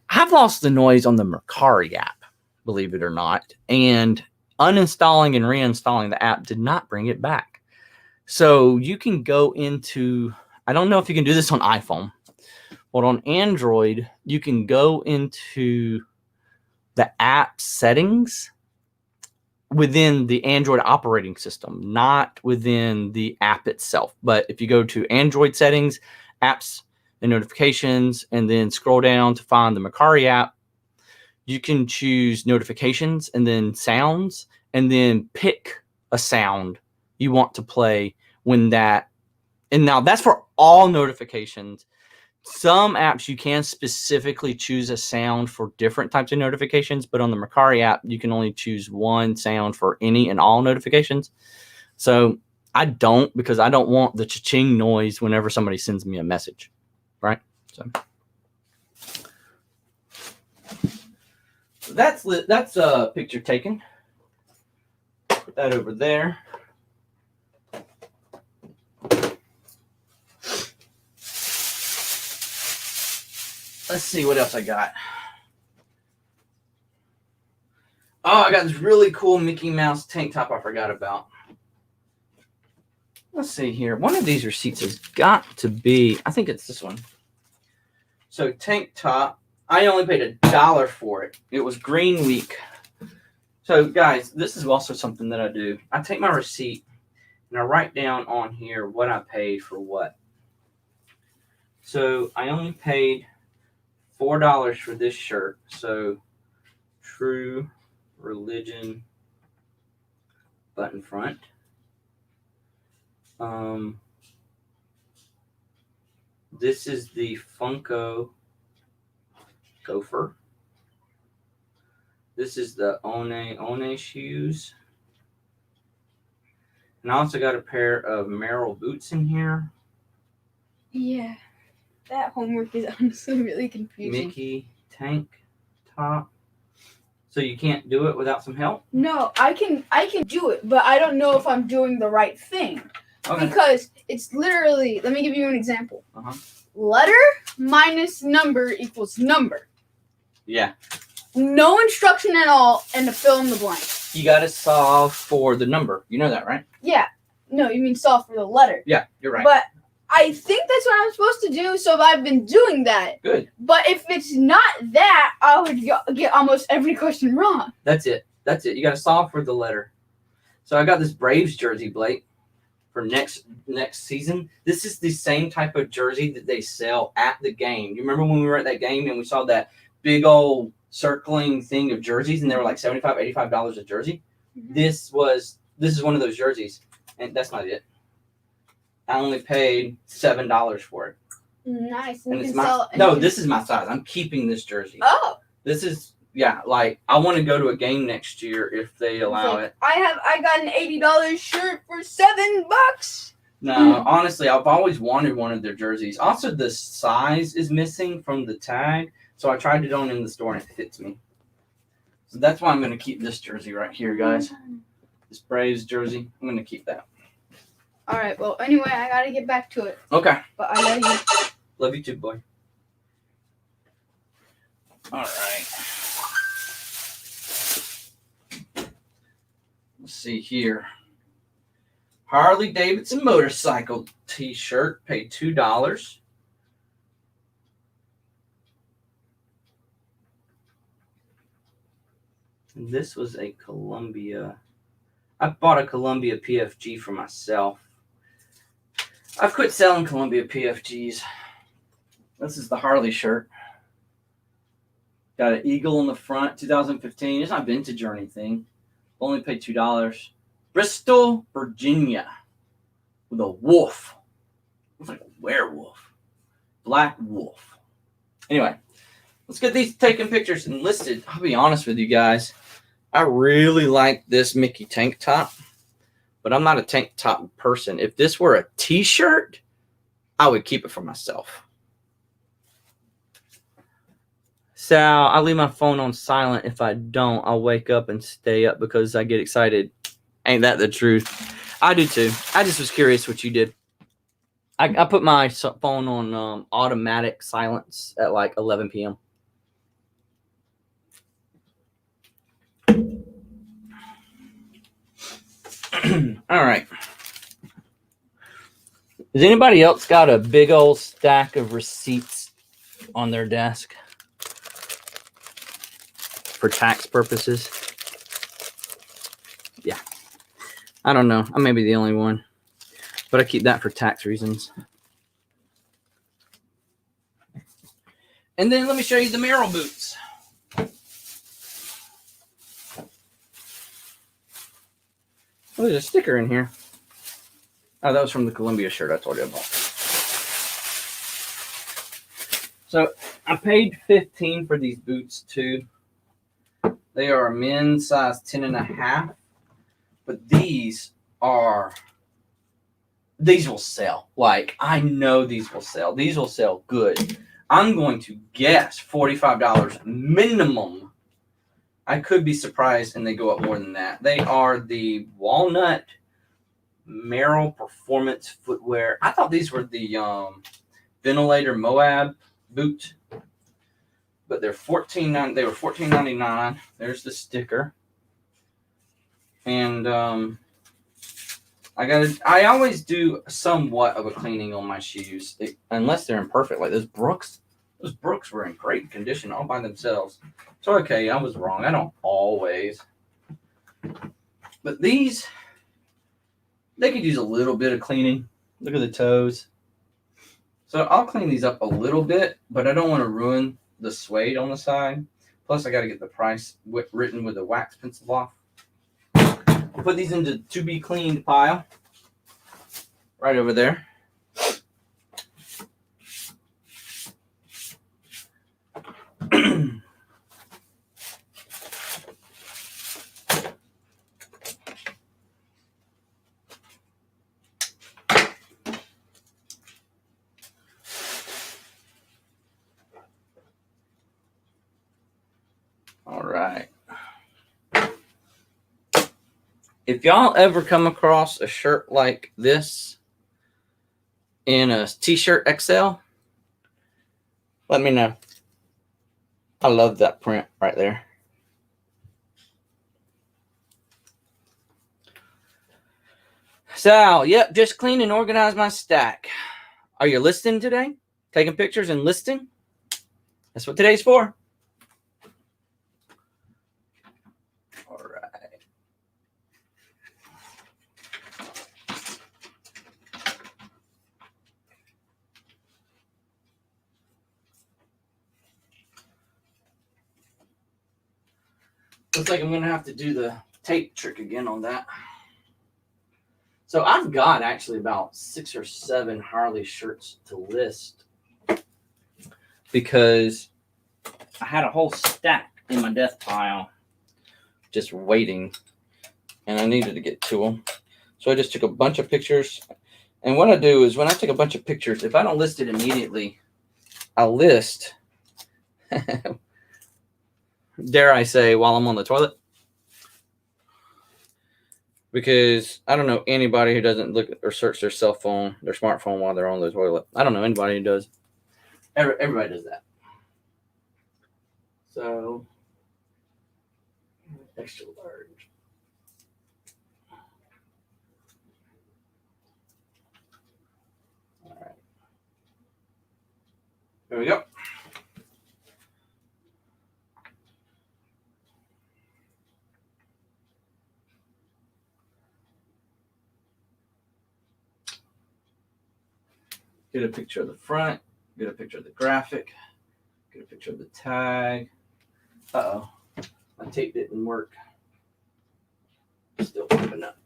I've lost the noise on the Mercari app, believe it or not. And uninstalling and reinstalling the app did not bring it back. So you can go into, I don't know if you can do this on iPhone, but on Android, you can go into the app settings within the Android operating system, not within the app itself. But if you go to Android settings, apps and notifications, and then scroll down to find the Mercari app, you can choose notifications and then sounds, and then pick a sound you want to play when that. And now that's for all notifications. Some apps you can specifically choose a sound for different types of notifications, but on the Mercari app, you can only choose one sound for any and all notifications. So I don't, because I don't want the cha-ching noise whenever somebody sends me a message, right? So that's a picture taken. Put that over there. Let's see what else I got. Oh, I got this really cool Mickey Mouse tank top I forgot about. Let's see here. One of these receipts has got to be, I think it's this one. So tank top, I only paid $1 for it. It was Green Week. So guys, this is also something that I do. I take my receipt and I write down on here what I paid for what. So I only paid $4 for this shirt. So True Religion button front. This is the Funko Gopher. This is the One shoes. And I also got a pair of Merrell Boots in here. Yeah. That homework is honestly really confusing. Mickey tank top. So you can't do it without some help? No, I can do it, but I don't know if I'm doing the right thing. Okay. Because it's literally, let me give you an example. Letter minus number equals number. Yeah. No instruction at all, and to fill in the blank. You got to solve for the number. You know that, right? Yeah. No, you mean solve for the letter. Yeah, you're right. But I think that's what I'm supposed to do, so I've been doing that. Good. But if it's not that, I would get almost every question wrong. That's it. You got to solve for the letter. So I got this Braves jersey, Blake, for next season. This is the same type of jersey that they sell at the game. You remember when we were at that game and we saw that big old circling thing of jerseys, and they were like $75, $85 a jersey? Mm-hmm. This is one of those jerseys, and that's not it. I only paid $7 for it. Nice. And it's this is my size. I'm keeping this jersey. Oh. This is, yeah, like I want to go to a game next year if they allow it. I got an $80 shirt for $7. No, honestly, I've always wanted one of their jerseys. Also, the size is missing from the tag, so I tried it on in the store and it fits me. So that's why I'm going to keep this jersey right here, guys. This Braves jersey, I'm going to keep that. All right. Well, anyway, I got to get back to it. Okay. But I love you. Love you too, boy. All right. Let's see here. Harley Davidson motorcycle t-shirt, paid $2. And this was a Columbia. I bought a Columbia PFG for myself. I've quit selling Columbia PFGs. This is the Harley shirt. Got an eagle in the front, 2015. It's not vintage or anything. Only paid $2. Bristol, Virginia, with a wolf. Looks like a werewolf. Black wolf. Anyway, let's get these taken pictures and listed. I'll be honest with you guys. I really like this Mickey tank top, but I'm not a tank top person. If this were a t-shirt, I would keep it for myself. Sal, I leave my phone on silent. If I don't, I'll wake up and stay up because I get excited. Ain't that the truth? I do too. I just was curious what you did. I put my phone on automatic silence at like 11 p.m. All right. Has anybody else got a big old stack of receipts on their desk for tax purposes? Yeah. I don't know. I may be the only one, but I keep that for tax reasons. And then let me show you the Merrell Boots. Oh, there's a sticker in here. Oh, that was from the Columbia shirt I told you about. So I paid $15 for these boots too. They are a men's size 10.5, but these will sell. Like, I know these will sell. These will sell good. I'm going to guess $45 minimum. I could be surprised and they go up more than that. They are the Walnut Merrell Performance Footwear. I thought these were the Ventilator Moab boot, but they're they were $14.99. There's the sticker. And I always do somewhat of a cleaning on my shoes, unless they're imperfect. Like those Brooks were in great condition all by themselves. So okay, I was wrong. I don't always. But these, they could use a little bit of cleaning. Look at the toes. So I'll clean these up a little bit, but I don't want to ruin the suede on the side. Plus, I got to get the price written with a wax pencil off. I'll put these into to be cleaned pile right over there. All right. If y'all ever come across a shirt like this in a t-shirt XL, let me know. I love that print right there. So, yep, just clean and organize my stack. Are you listing today? Taking pictures and listing? That's what today's for. All right. Looks like I'm going to have to do the tape trick again on that. So I've got actually about 6 or 7 Harley shirts to list because I had a whole stack in my death pile just waiting, and I needed to get to them. So I just took a bunch of pictures. And what I do is when I take a bunch of pictures, if I don't list it immediately, I'll list, dare I say, while I'm on the toilet. Because I don't know anybody who doesn't look or search their cell phone, their smartphone while they're on the toilet. I don't know anybody who does. Everybody does that. So, extra large. All right. There we go. Get a picture of the front, get a picture of the graphic, get a picture of the tag. Uh-oh, my tape didn't work. Still popping up.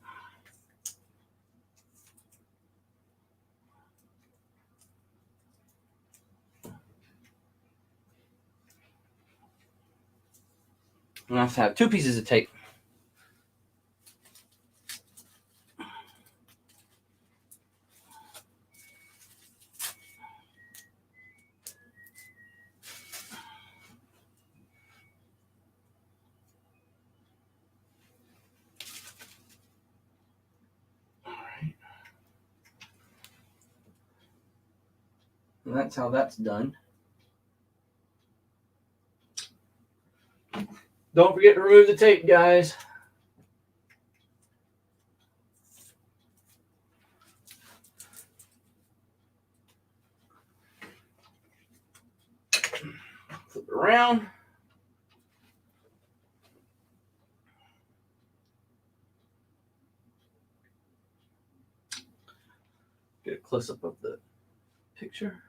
I'm gonna have to have 2 pieces of tape. And that's how that's done. Don't forget to remove the tape, guys. Flip it around. Get a close-up of the picture.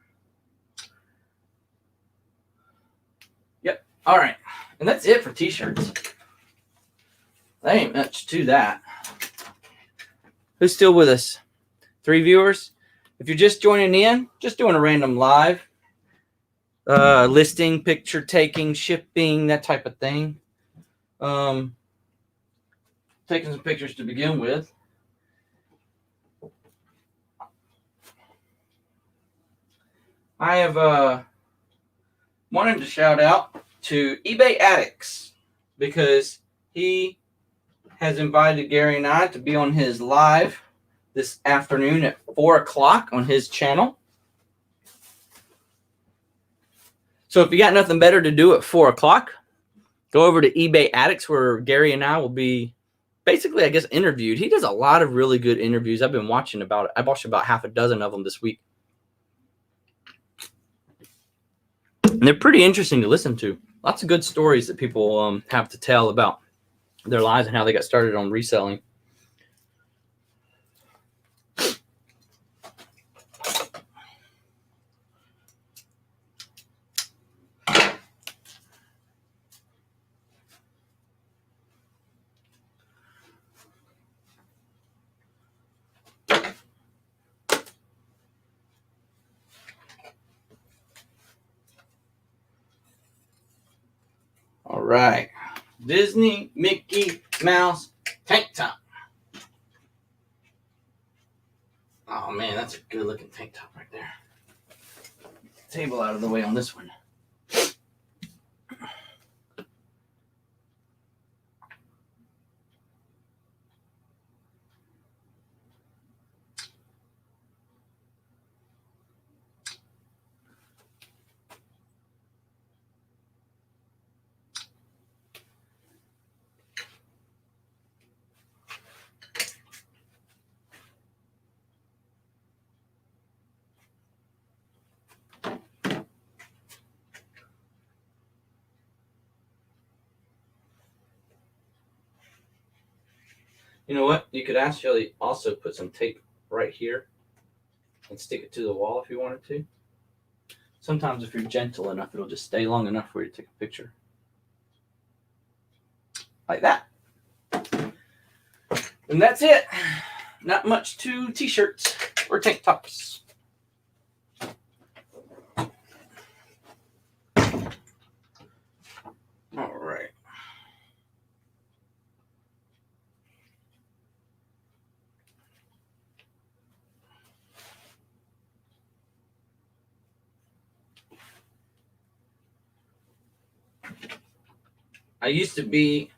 Yep. All right. And that's it for t-shirts. There ain't much to that. Who's still with us? 3 viewers. If you're just joining in, just doing a random live. Listing, picture taking, shipping, that type of thing. Taking some pictures to begin with. I have wanted to shout out to eBay Addicts because he has invited Gary and I to be on his live this afternoon at 4 o'clock on his channel. So if you got nothing better to do at 4 o'clock, go over to eBay Addicts where Gary and I will be basically, I guess, interviewed. He does a lot of really good interviews. I've been watching about it. I watched about half a dozen of them this week. And they're pretty interesting to listen to. Lots of good stories that people have to tell about their lives and how they got started on reselling. right. Disney Mickey Mouse tank top. Oh man, that's a good looking tank top right there. Table out of the way on this one. You know what? You could actually also put some tape right here and stick it to the wall if you wanted to. Sometimes if you're gentle enough, it'll just stay long enough for you to take a picture. Like that. And that's it. Not much to t-shirts or tank tops. All right. I used to be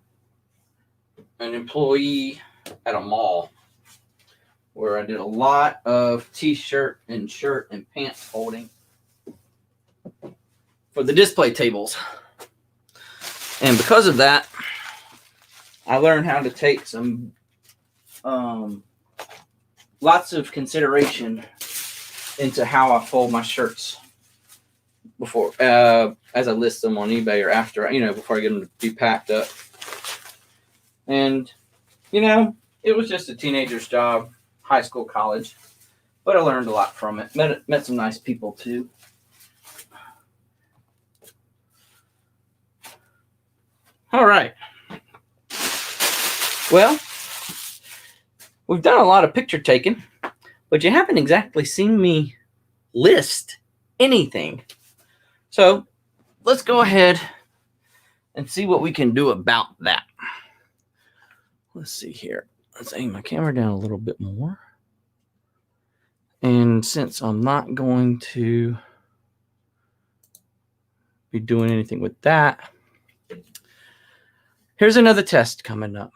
an employee at a mall where I did a lot of t-shirt and shirt and pants folding for the display tables. And because of that, I learned how to take some lots of consideration into how I fold my shirts before as I list them on eBay or after, before I get them to be packed up. And it was just a teenager's job, high school, college, but I learned a lot from it. Met some nice people too. All right. Well, we've done a lot of picture taking, but you haven't exactly seen me list anything. So let's go ahead and see what we can do about that. Let's see here. Let's aim my camera down a little bit more. And since I'm not going to be doing anything with that, here's another test coming up.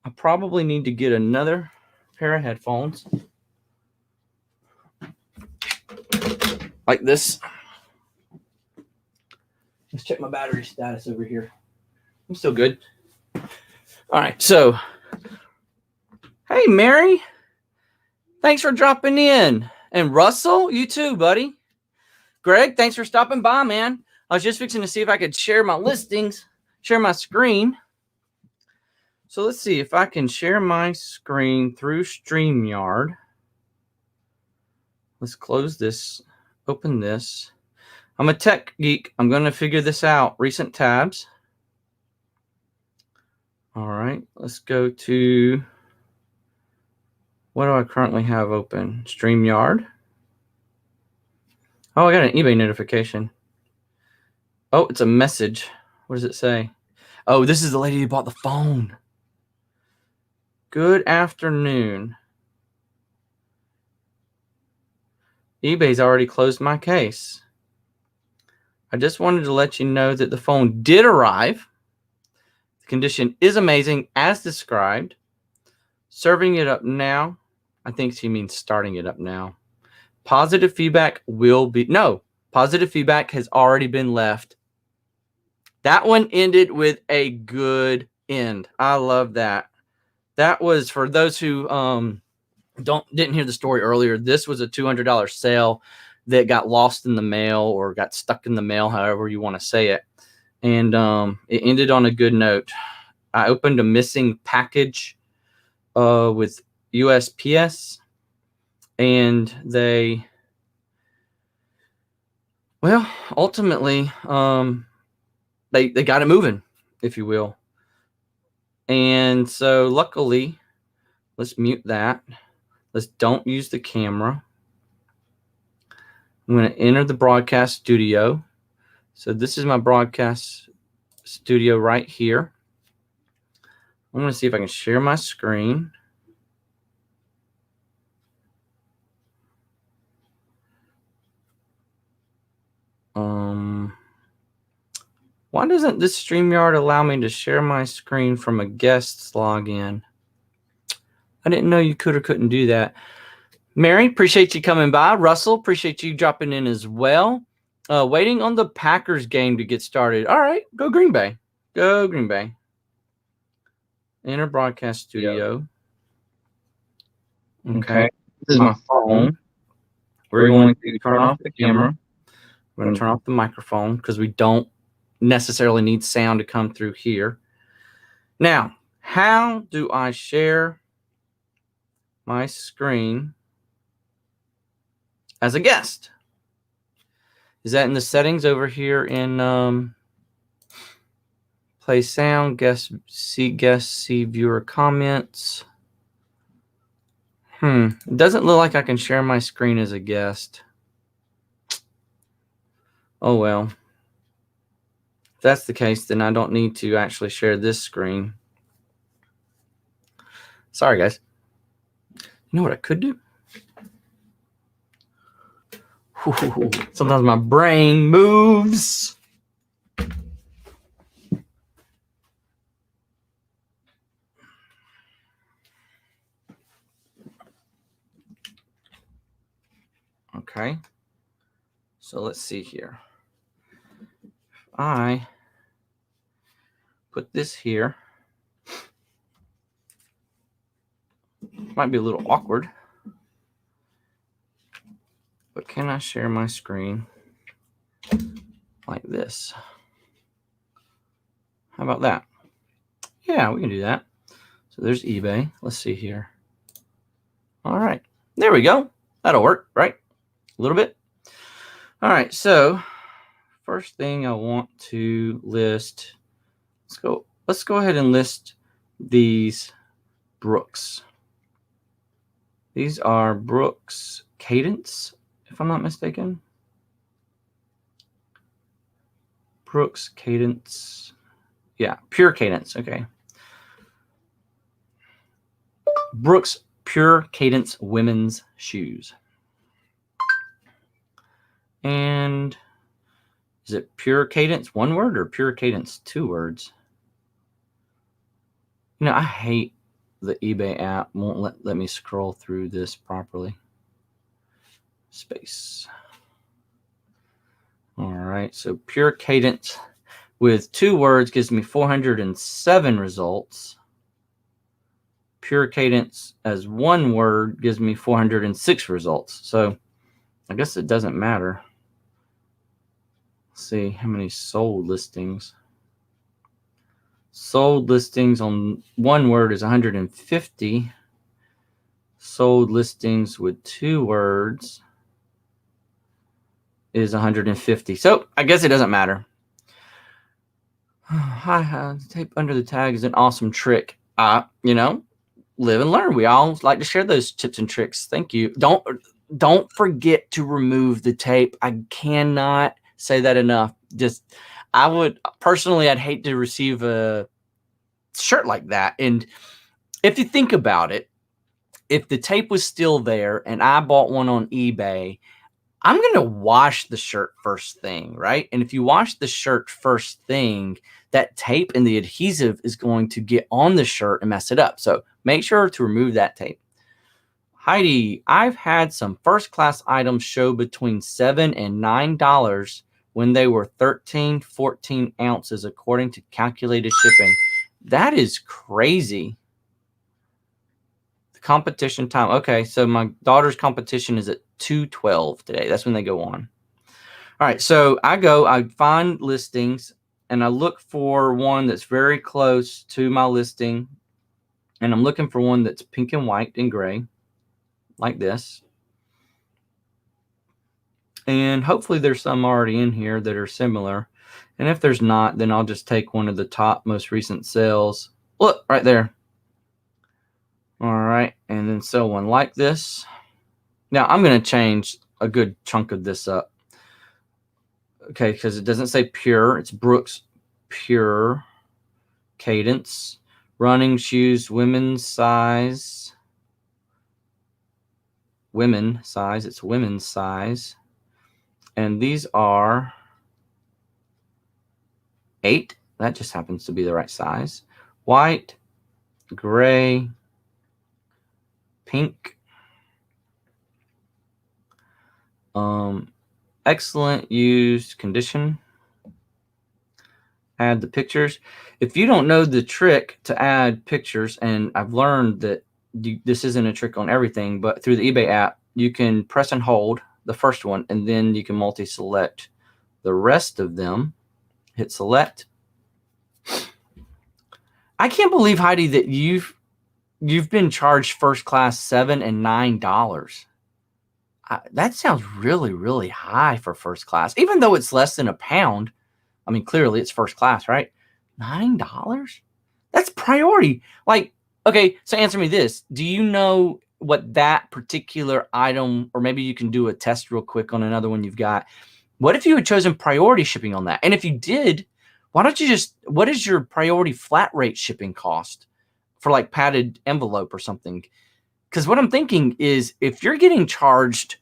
I probably need to get another pair of headphones like this. Let's check my battery status over here. I'm still good. All right, so hey, Mary, thanks for dropping in. And Russell, you too, buddy. Greg, thanks for stopping by, man. I was just fixing to see if I could share my listings, share my screen. So let's see if I can share my screen through StreamYard. Let's close this, open this. I'm a tech geek. I'm going to figure this out. Recent tabs. All right, let's go to, what do I currently have open? StreamYard. Oh, I got an eBay notification. Oh, it's a message. What does it say? Oh, this is the lady who bought the phone. Good afternoon. eBay's already closed my case. I just wanted to let you know that the phone did arrive. The condition is amazing as described. Serving it up now. I think she means starting it up now. Positive feedback positive feedback has already been left. That one ended with a good end. I love that. That was, for those who didn't hear the story earlier, this was a $200 sale that got lost in the mail or got stuck in the mail, however you want to say it. And it ended on a good note. I opened a missing package with USPS, and they, well, ultimately, they got it moving, if you will. And so luckily, let's mute that. Let's don't use the camera. I'm going to enter the broadcast studio. So this is my broadcast studio right here. I'm going to see if I can share my screen. Why doesn't this StreamYard allow me to share my screen from a guest's login? I didn't know you could or couldn't do that. Mary, appreciate you coming by. Russell, appreciate you dropping in as well. Waiting on the Packers game to get started. All right, go Green Bay. Go Green Bay. Enter broadcast studio. Okay. This is my phone. We're going to turn off the camera. We're going to turn off the microphone because we don't necessarily need sound to come through here. Now, how do I share my screen as a guest? Is that in the settings over here in play sound, guest, see viewer comments? It doesn't look like I can share my screen as a guest. Oh well. If that's the case, then I don't need to actually share this screen. Sorry, guys. You know what I could do? Sometimes my brain moves. Okay. So let's see here. I put this here. Might be a little awkward. But can I share my screen like this? How about that? Yeah, we can do that. So there's eBay. Let's see here. All right. There we go. That'll work, right? A little bit. All right. So first thing I want to list. Let's go ahead and list these Brooks. These are Brooks Cadence, if I'm not mistaken. Brooks Cadence. Yeah, Pure Cadence. Okay. Brooks Pure Cadence women's shoes. And is it Pure Cadence one word or Pure Cadence two words? You know, I hate the eBay app. Won't let me scroll through this properly. Space. All right, so Pure Cadence with two words gives me 407 results. Pure Cadence as one word gives me 406 results. So I guess it doesn't matter. Let's see how many sold listings. Sold listings on one word is 150. Sold listings with two words is 150. So I guess it doesn't matter. Hi, tape under the tag is an awesome trick. You know, live and learn. We all like to share those tips and tricks. Thank you. Don't forget to remove the tape. I cannot say that enough. I'd hate to receive a shirt like that. And if you think about it, if the tape was still there and I bought one on eBay, I'm going to wash the shirt first thing, right? And if you wash the shirt first thing, that tape and the adhesive is going to get on the shirt and mess it up. So make sure to remove that tape. Heidi, I've had some first-class items show between $7 and $9 when they were 13, 14 ounces, according to calculated shipping. That is crazy. The competition time. Okay, so my daughter's competition is at 2:12 today. That's when they go on. All right, so I find listings, and I look for one that's very close to my listing, and I'm looking for one that's pink and white and gray, like this. And hopefully there's some already in here that are similar. And if there's not, then I'll just take one of the top most recent sales. Look, right there. All right, and then sell one like this. Now, I'm going to change a good chunk of this up. Okay, because it doesn't say pure. It's Brooks Pure Cadence. Running shoes, women's size. Women's size. It's women's size. And these are 8. That just happens to be the right size. White, gray, pink. Excellent used condition. Add the pictures. If you don't know the trick to add pictures, and I've learned that this isn't a trick on everything, but through the eBay app, you can press and hold the first one, and then you can multi-select the rest of them. Hit select. I can't believe, Heidi, that you've been charged first class $7 and $9. That sounds really, really high for first class, even though it's less than a pound. I mean, clearly it's first class, right? $9? That's priority. Like, okay, so answer me this. Do you know what that particular item, or maybe you can do a test real quick on another one you've got. What if you had chosen priority shipping on that? And if you did, why don't you just, what is your priority flat rate shipping cost for like padded envelope or something? Because what I'm thinking is if you're getting charged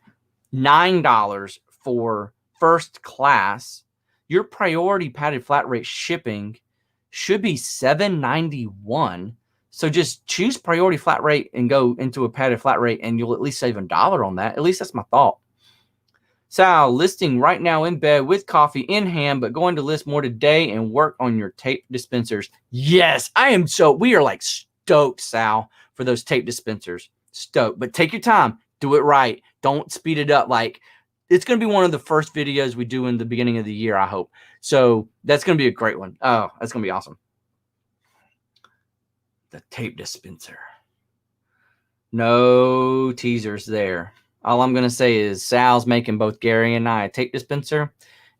$9 for first class, your priority padded flat rate shipping should be $7.91. So just choose priority flat rate and go into a padded flat rate, and you'll at least save $1 on that. At least that's my thought. Sal, listing right now in bed with coffee in hand, but going to list more today and work on your tape dispensers. Yes, I am so, we are like stoked, Sal, for those tape dispensers. Stoked. But take your time. Do it right. Don't speed it up. Like, it's going to be one of the first videos we do in the beginning of the year, I hope. So that's going to be a great one. Oh, that's going to be awesome. The tape dispenser. No teasers there. All I'm going to say is Sal's making both Gary and I a tape dispenser,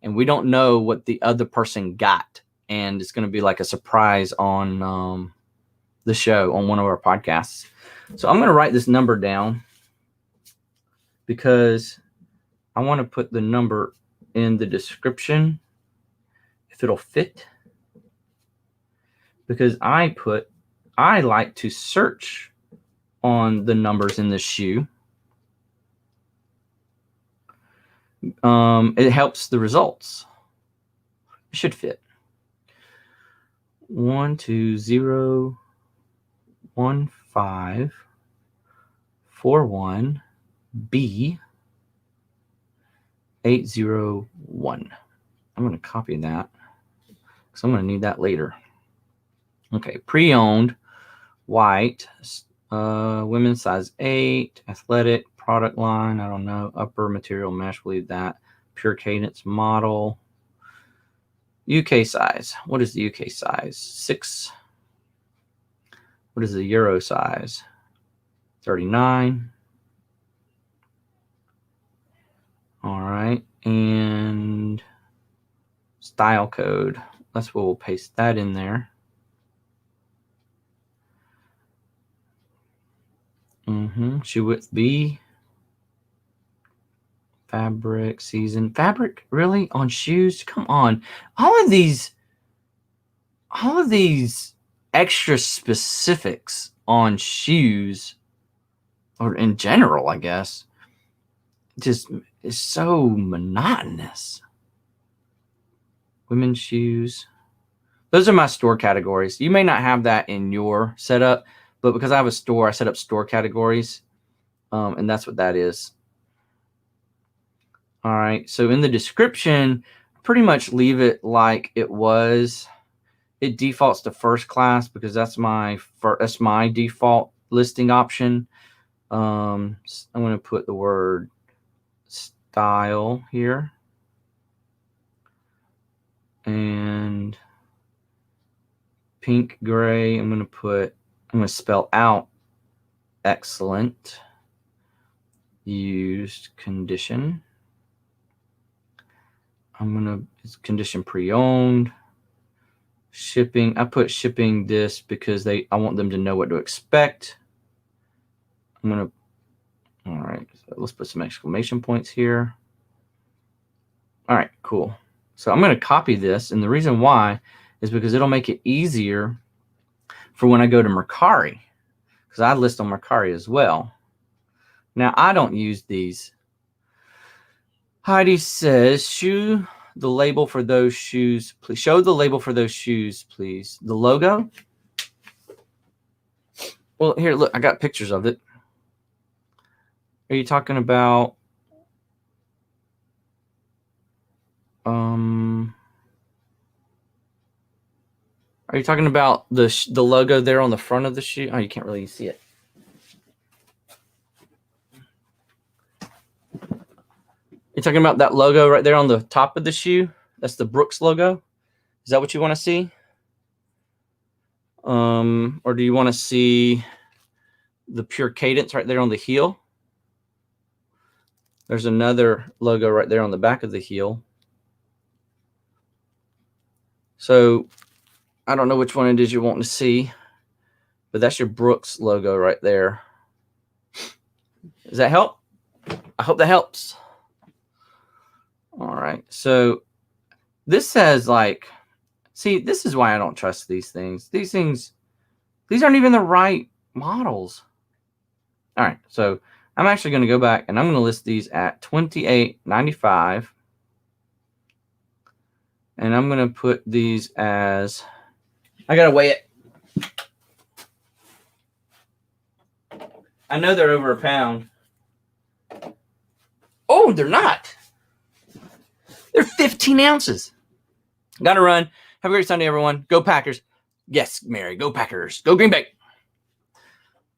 and we don't know what the other person got. And it's going to be like a surprise on the show, on one of our podcasts. So I'm going to write this number down because I want to put the number in the description if it'll fit. Because I like to search on the numbers in the shoe. It helps the results. It should fit. 1201541B 801. I'm going to copy that because I'm going to need that later. Okay, pre-owned, white, women's size 8, athletic, product line, I don't know, upper material mesh, we'll leave that. Pure Cadence model. UK size. What is the UK size? 6. What is the Euro size? 39. All right, and style code. That's what we'll paste that in there. Shoe width B. Fabric, season. Fabric, really? On shoes? Come on. All of these extra specifics on shoes, or in general, I guess, just is so monotonous. Women's shoes. Those are my store categories. You may not have that in your setup, but because I have a store, I set up store categories, and that's what that is. All right, so in the description, pretty much leave it like it was. It defaults to first class because that's my default listing option. I'm going to put the word style here. And pink, gray, I'm going to spell out excellent used condition. It's condition pre-owned. Shipping, I put shipping this because I want them to know what to expect. All right, so let's put some exclamation points here. All right, cool. So I'm going to copy this, and the reason why is because it'll make it easier for when I go to Mercari, because I list on Mercari as well. Now, I don't use these. Heidi says, show the label for those shoes, please. Show the label for those shoes, please. The logo? Well, here, look, I got pictures of it. Are you talking about are you talking about the logo there on the front of the shoe? Oh, you can't really see it. You're talking about that logo right there on the top of the shoe? That's the Brooks logo? Is that what you want to see? Or do you want to see the Pure Cadence right there on the heel? There's another logo right there on the back of the heel. So I don't know which one it is you're wanting to see, but that's your Brooks logo right there. Does that help? I hope that helps. All right. So this says like, see, this is why I don't trust these things. These aren't even the right models. All right. So I'm actually going to go back and I'm going to list these at $28.95. And I'm going to put these as, I got to weigh it. I know they're over a pound. Oh, they're not. They're 15 ounces. Got to run. Have a great Sunday, everyone. Go Packers. Yes, Mary. Go Packers. Go Green Bay.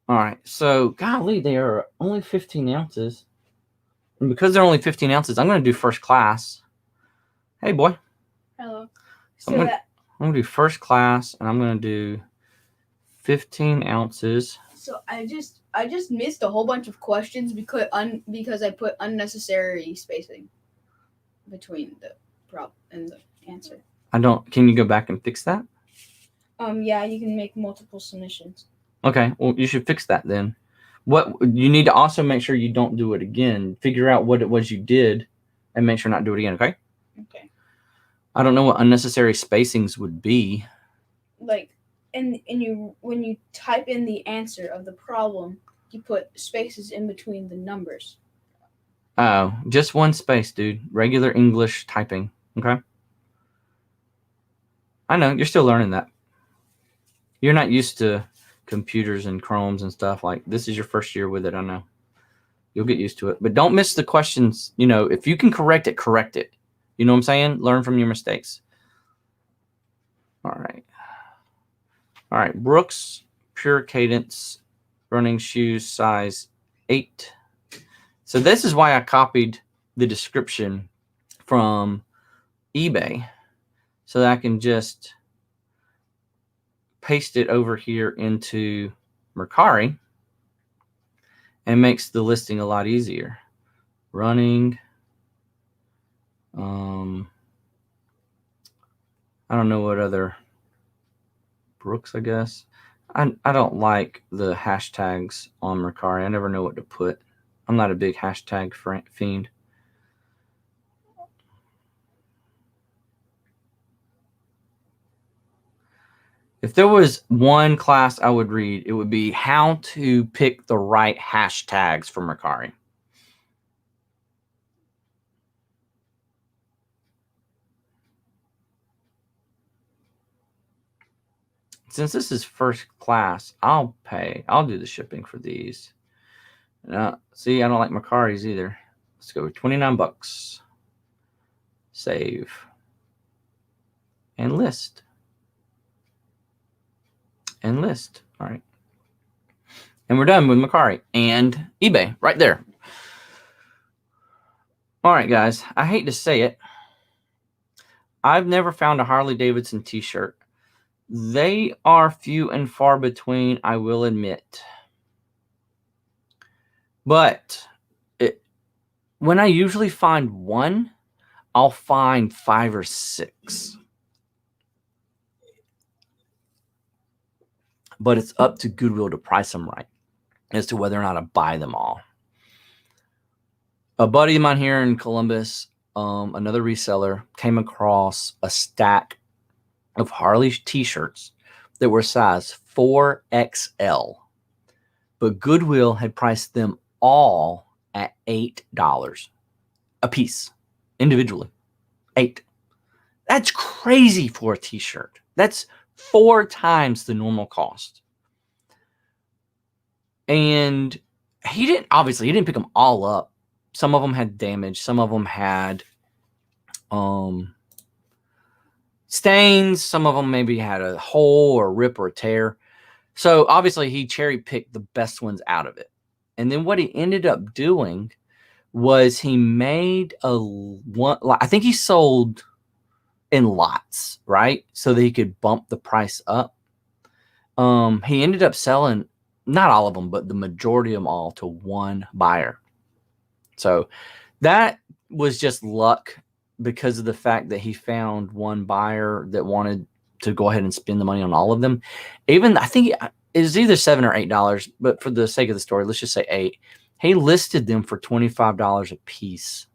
All right. So, golly, they are only 15 ounces. And because they're only 15 ounces, I'm going to do first class. Hey, boy. Hello. So I'm going to do first class, and I'm going to do 15 ounces. So I just missed a whole bunch of questions because I put unnecessary spacing between the prop and the answer. Can you go back and fix that? Yeah, you can make multiple submissions. Okay, well, you should fix that then. What you need to also make sure you don't do it again. Figure out what it was you did and make sure not to do it again, okay? Okay. I don't know what unnecessary spacings would be. Like, and when you type in the answer of the problem, you put spaces in between the numbers. Oh, just one space, dude. Regular English typing, okay? I know, you're still learning that. You're not used to computers and Chromes and stuff. Like, this is your first year with it, I know. You'll get used to it. But don't miss the questions. You know, if you can correct it, correct it. You know what I'm saying? Learn from your mistakes. All right. All right. Brooks Pure Cadence running shoes size 8. So this is why I copied the description from eBay so that I can just paste it over here into Mercari and makes the listing a lot easier. Running. I don't know what other Brooks, I guess. I don't like the hashtags on Mercari. I never know what to put. I'm not a big hashtag fiend. If there was one class I would read, it would be how to pick the right hashtags for Mercari. Since this is first class, I'll do the shipping for these. See, I don't like Mercari's either. Let's go with $29. Save. And list. And list. All right. And we're done with Mercari and eBay right there. All right, guys. I hate to say it. I've never found a Harley Davidson t-shirt. They are few and far between, I will admit. But when I usually find one, I'll find 5 or 6. But it's up to Goodwill to price them right as to whether or not I buy them all. A buddy of mine here in Columbus another reseller, came across a stack of Harley t-shirts that were size 4XL, but Goodwill had priced them all at $8 a piece individually. 8. That's crazy for a t-shirt. That's 4 times the normal cost. And he didn't pick them all up. Some of them had damage. Some of them had stains. Some of them maybe had a hole or a rip or a tear. So obviously he cherry picked the best ones out of it. And then what he ended up doing was he made I think he sold in lots, right? So that he could bump the price up. He ended up selling not all of them, but the majority of them all to one buyer. So that was just luck because of the fact that he found one buyer that wanted to go ahead and spend the money on all of them. Even I think it was either $7 or $8, but for the sake of the story, let's just say 8. He listed them for $25 a piece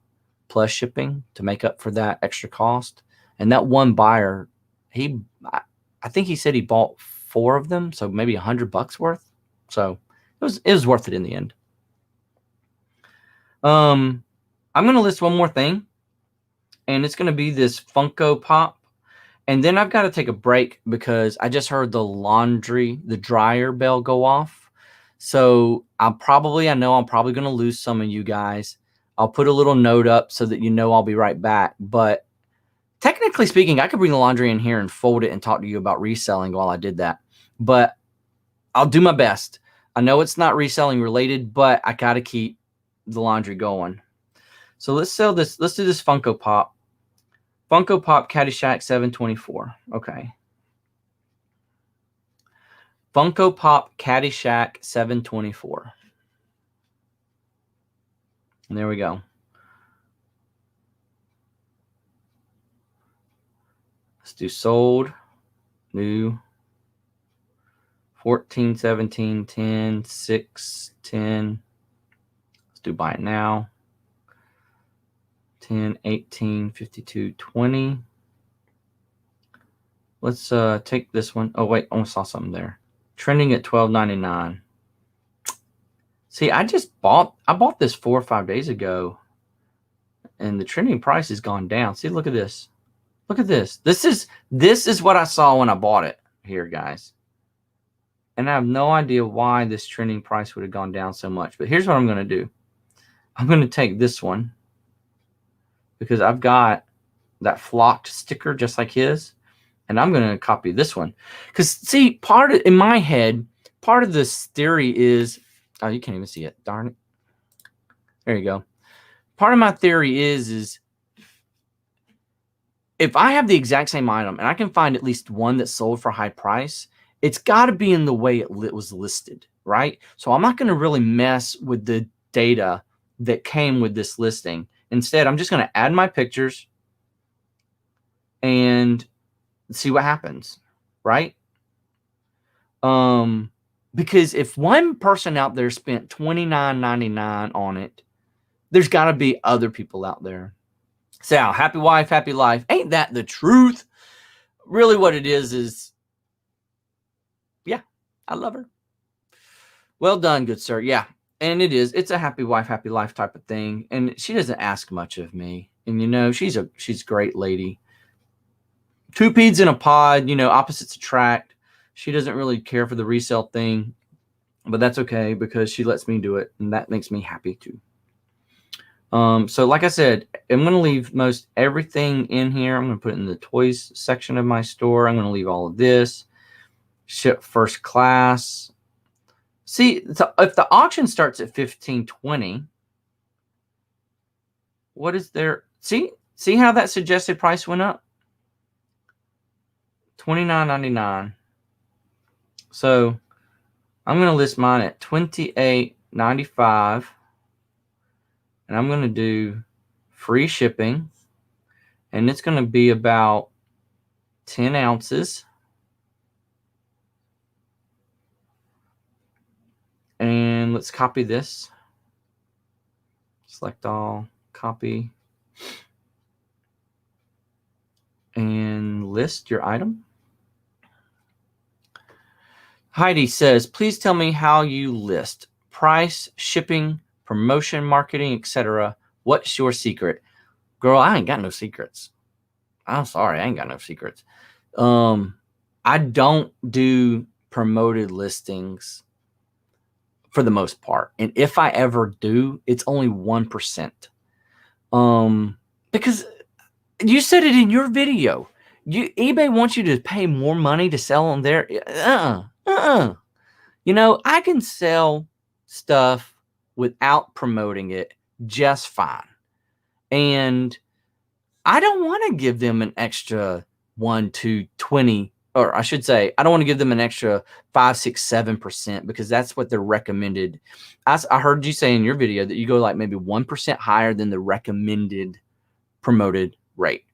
plus shipping to make up for that extra cost. And that one buyer, I think he said he bought 4 of them, so maybe $100 worth. So it was worth it in the end. I'm going to list one more thing, and it's going to be this Funko Pop. And then I've got to take a break because I just heard the dryer bell go off. So I know I'm probably going to lose some of you guys. I'll put a little note up so that you know I'll be right back. But technically speaking, I could bring the laundry in here and fold it and talk to you about reselling while I did that. But I'll do my best. I know it's not reselling related, but I got to keep the laundry going. So let's sell this. Let's do this Funko Pop. Funko Pop Caddyshack 724. Okay. Funko Pop Caddyshack 724. And there we go. Let's do sold, new, 14, 17, 10, 6, 10. Let's do buy it now. 10, 18, 52, 20. Let's take this one. Oh, wait. I saw something there. Trending at $12.99. See, I bought this 4 or 5 days ago, and the trending price has gone down. See, look at this. Look at this. This is what I saw when I bought it here, guys. And I have no idea why this trending price would have gone down so much. But here's what I'm going to do. I'm going to take this one because I've got that flocked sticker just like his. And I'm going to copy this one. Because, see, in my head, part of this theory is... Oh, you can't even see it. Darn it. There you go. Part of my theory is if I have the exact same item and I can find at least one that's sold for high price, it's got to be in the way it was listed, right? So I'm not going to really mess with the data that came with this listing. Instead, I'm just going to add my pictures and see what happens, right? Because if one person out there spent $29.99 on it, there's got to be other people out there. Sal, happy wife, happy life. Ain't that the truth? Really what it is, yeah, I love her. Well done, good sir. Yeah, and it is. It's a happy wife, happy life type of thing. And she doesn't ask much of me. And, you know, she's a great lady. 2 peas in a pod, you know, opposites attract. She doesn't really care for the resale thing, but that's okay because she lets me do it, and that makes me happy too. So like I said, I'm going to leave most everything in here. I'm going to put it in the toys section of my store. I'm going to leave all of this. Ship first class. See, if the auction starts at $15.20, what is there? See how that suggested price went up? $29.99. So I'm going to list mine at $28.95. And I'm going to do free shipping. And it's going to be about 10 ounces. And let's copy this. Select all, copy. and list your item. Heidi says, please tell me how you list price, shipping, promotion, marketing, etc. What's your secret? Girl, I ain't got no secrets. I'm sorry, I ain't got no secrets. I don't do promoted listings for the most part. And if I ever do, it's only 1%. Because you said it in your video. eBay wants you to pay more money to sell on there. You know, I can sell stuff without promoting it just fine. And I don't want to give them an extra 1 to 20, or I should say, I don't want to give them an extra 5, 6, 7% because that's what they're recommended. I heard you say in your video that you go like maybe 1% higher than the recommended promoted rate.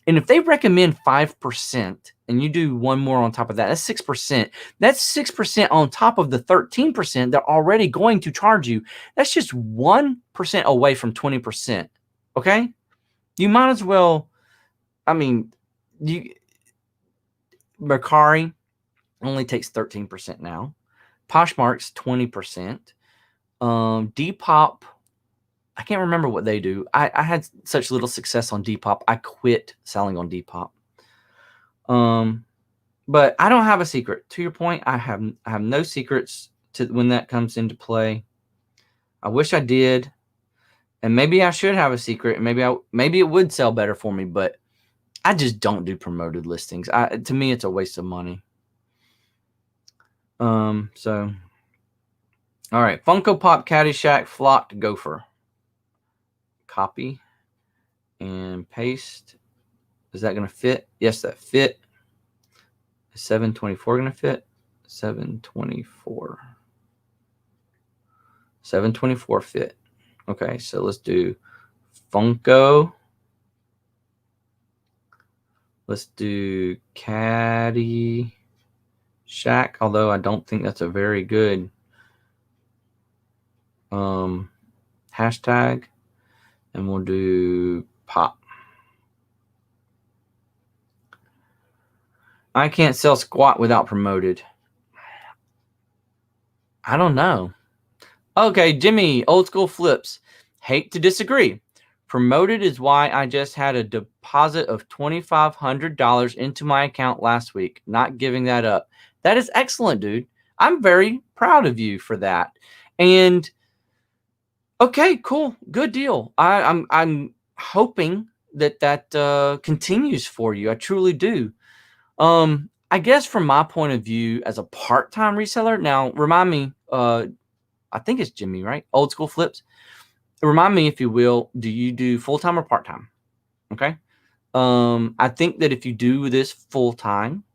And if they recommend 5% and you do one more on top of that, that's 6%. That's 6% on top of the 13% they're already going to charge you. That's just 1% away from 20%. Okay? You might as well, I mean, Mercari only takes 13% now. Poshmark's 20%. Depop, I can't remember what they do. I had such little success on Depop. I quit selling on Depop. But I don't have a secret. To your point, I have no secrets to when that comes into play. I wish I did. And maybe I should have a secret. Maybe it would sell better for me, but I just don't do promoted listings. To me, it's a waste of money. So, all right. Funko Pop, Caddyshack, Flocked, Gopher. Copy and paste. Is that going to fit? Yes, that fit. Is 724 going to fit? 724. 724 fit. Okay, so let's do Funko. Let's do Caddyshack, although I don't think that's a very good hashtag. And we'll do pop. I can't sell squat without promoted. I don't know. Okay, Jimmy, old school flips. Hate to disagree. Promoted is why I just had a deposit of $2,500 into my account last week. Not giving that up. That is excellent, dude. I'm very proud of you for that. And okay, cool, good deal. I'm hoping that continues for you. I truly do. I guess from my point of view as a part-time reseller. Now, remind me. I think it's Jimmy, right? Old school flips. Remind me, if you will, do you do full-time or part-time? Okay. I think that if you do this full-time,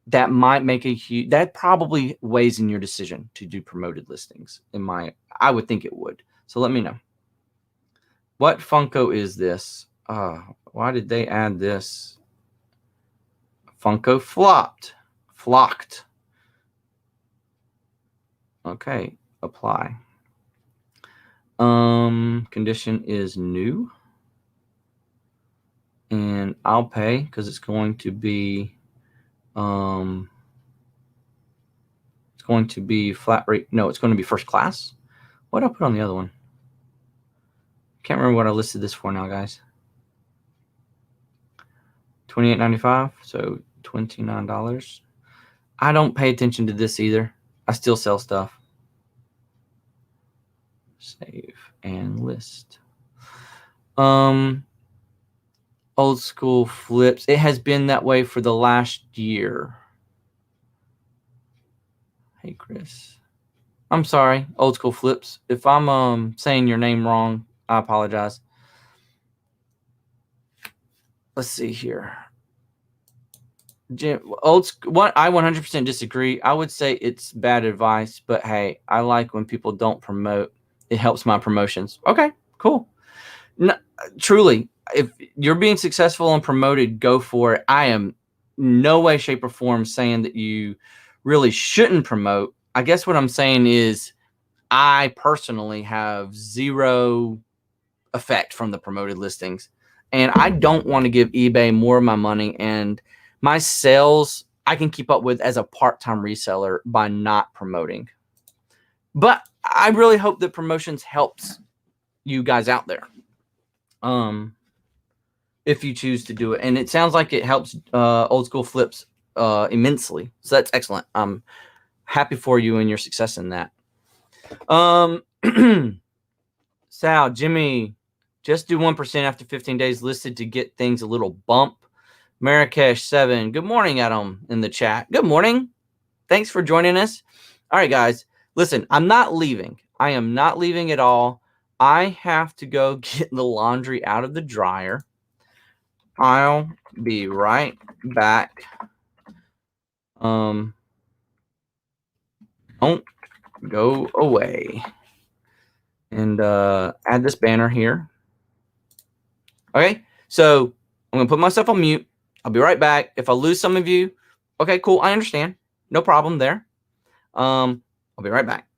that might make that probably weighs in your decision to do promoted listings. I would think it would. So let me know. What Funko is this? Why did they add this? Funko Flocked. Okay. Apply. Condition is new. And I'll pay because it's going to be flat rate. No, it's going to be first class. What did I put on the other one? Can't remember what I listed this for now, guys. $28.95, so $29. I don't pay attention to this either. I still sell stuff. Save and list. Old school flips. It has been that way for the last year. Hey, Chris. I'm sorry, old school flips. If I'm saying your name wrong, I apologize. Let's see here. Jim, I 100% disagree. I would say it's bad advice, but hey, I like when people don't promote. It helps my promotions. Okay, cool. No, truly, if you're being successful and promoted, go for it. I am no way, shape, or form saying that you really shouldn't promote. I guess what I'm saying is I personally have zero effect from the promoted listings. and I don't want to give eBay more of my money, and my sales I can keep up with as a part-time reseller by not promoting. But I really hope that promotions helps you guys out there. If you choose to do it. And it sounds like it helps Old School Flips immensely. So that's excellent. I'm happy for you and your success in that. Sal, Jimmy, just do 1% after 15 days listed to get things a little bump. Marrakesh 7. Good morning, Adam, in the chat. Good morning. Thanks for joining us. All right, guys. Listen, I'm not leaving. I am not leaving at all. I have to go get the laundry out of the dryer. I'll be right back. Don't go away. And add this banner here. Okay, so I'm going to put myself on mute. I'll be right back. If I lose some of you, okay, cool. I understand. No problem there. I'll be right back.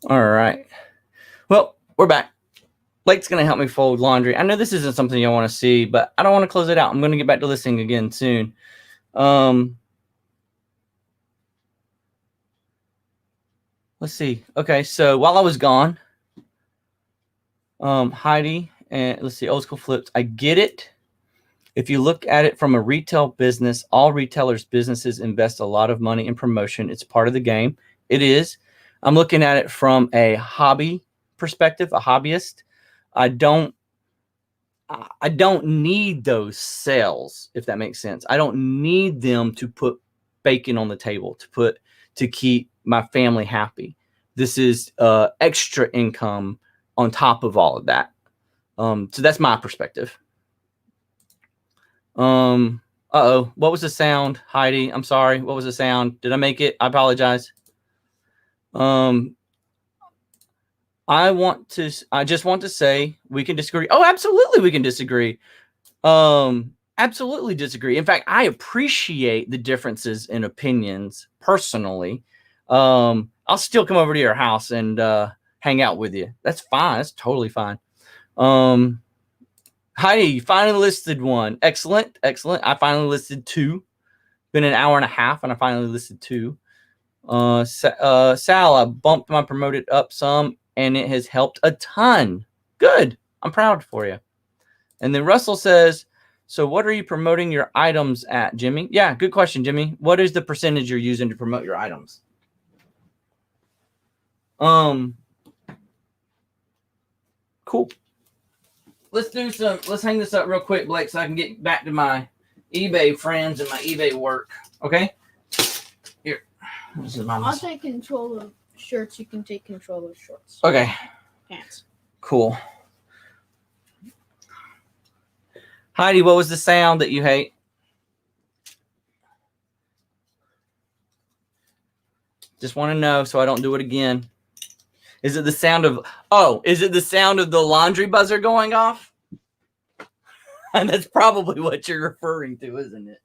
All right. Well, we're back. Blake's going to help me fold laundry. I know this isn't something you want to see, but I don't want to close it out. I'm going to get back to listening again soon. let's see. Okay, so while I was gone, Heidi and let's see, Old School Flips. I get it. If you look at it from a retail business, all retailers' businesses invest a lot of money in promotion. It's part of the game. It is. I'm looking at it from a hobby perspective, a hobbyist. I don't need those sales, if that makes sense. I don't need them to put bacon on the table, to keep my family happy. This is extra income on top of all of that. So that's my perspective. Uh-oh, what was the sound, Heidi? I'm sorry. What was the sound? Did I make it? I apologize. I just want to say we can disagree. Oh, absolutely we can disagree. Absolutely disagree. In fact, I appreciate the differences in opinions personally. I'll still come over to your house and hang out with you. That's fine. That's totally fine. Heidi, you finally listed one. Excellent. Excellent. I finally listed two. Been an hour and a half and I finally listed two. Sal, I bumped my promoted up some and it has helped a ton. Good. I'm proud for you. And then Russell says, so what are you promoting your items at, Jimmy? Yeah, good question, Jimmy. What is the percentage you're using to promote your items? Cool. Let's hang this up real quick, Blake, so I can get back to my eBay friends and my eBay work. Okay? Here. I'll take control of shirts. You can take control of shorts. Okay. Pants. Cool. Heidi, what was the sound that you hate? Just want to know so I don't do it again. Is it the sound of the laundry buzzer going off? And that's probably what you're referring to, isn't it?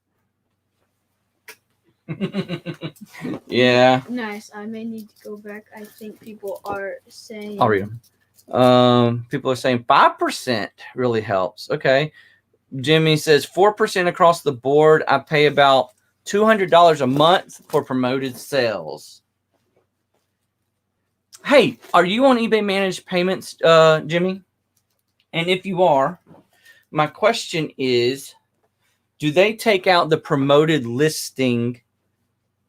Yeah. Nice. I may need to go back. I think people are saying. I'll read them. People are saying 5% really helps. Okay. Jimmy says 4% across the board. I pay about $200 a month for promoted sales. Hey, are you on eBay Managed Payments, Jimmy? And if you are, my question is, do they take out the promoted listing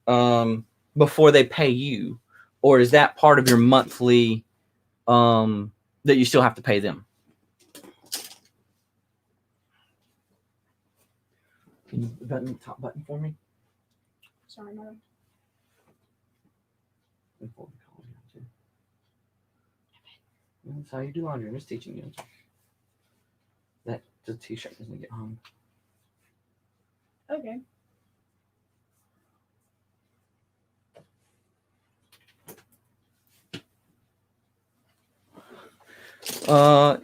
before they pay you? Or is that part of your monthly that you still have to pay them? Can you button the top button for me? Sorry, madam. That's how you do laundry. I'm just teaching you. That the t-shirt doesn't get hung. Okay.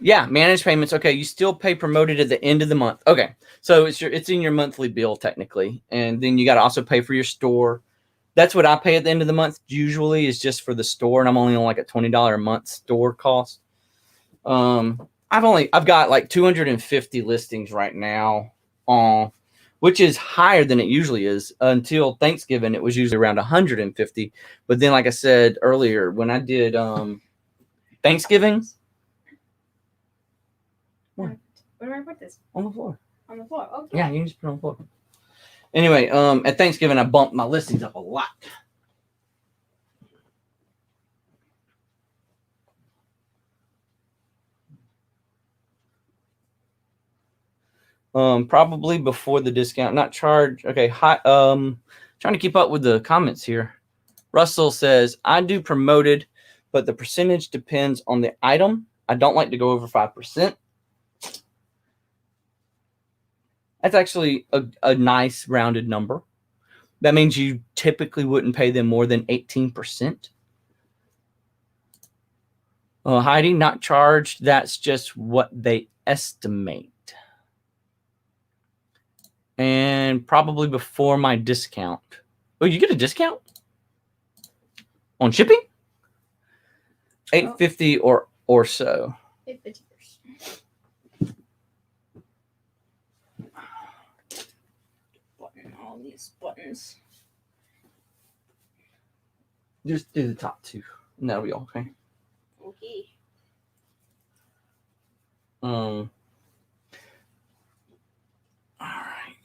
Yeah, managed payments. Okay, you still pay promoted at the end of the month. Okay, so it's in your monthly bill technically, and then you got to also pay for your store. That's what I pay at the end of the month. Usually, is just for the store, and I'm only on like a $20 a month store cost. I've got like 250 listings right now, which is higher than it usually is. Until Thanksgiving, it was usually around 150. But then, like I said earlier, when I did Thanksgiving. Where do I put this? On the floor. On the floor. Okay. Yeah, you can just put it on the floor. Anyway, at Thanksgiving, I bumped my listings up a lot. Probably before the discount, not charge. Okay, trying to keep up with the comments here. Russell says, I do promoted, but the percentage depends on the item. I don't like to go over 5%. That's actually a nice rounded number. That means you typically wouldn't pay them more than 18%. Heidi, not charged. That's just what they estimate. And probably before my discount. Oh, you get a discount? On shipping? $8.50 or so. $8.50. Button all these buttons. Just do the top two. And that'll be okay. Okay. All right.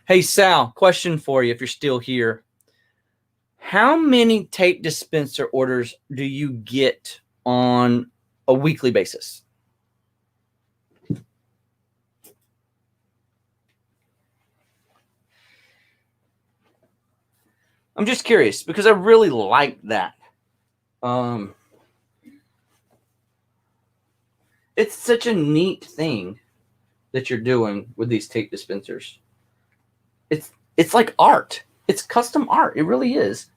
Hey, Sal, question for you if you're still here. How many tape dispenser orders do you get on a weekly basis? I'm just curious because I really like that. It's such a neat thing that you're doing with these tape dispensers. It's like art. It's custom art. It really is.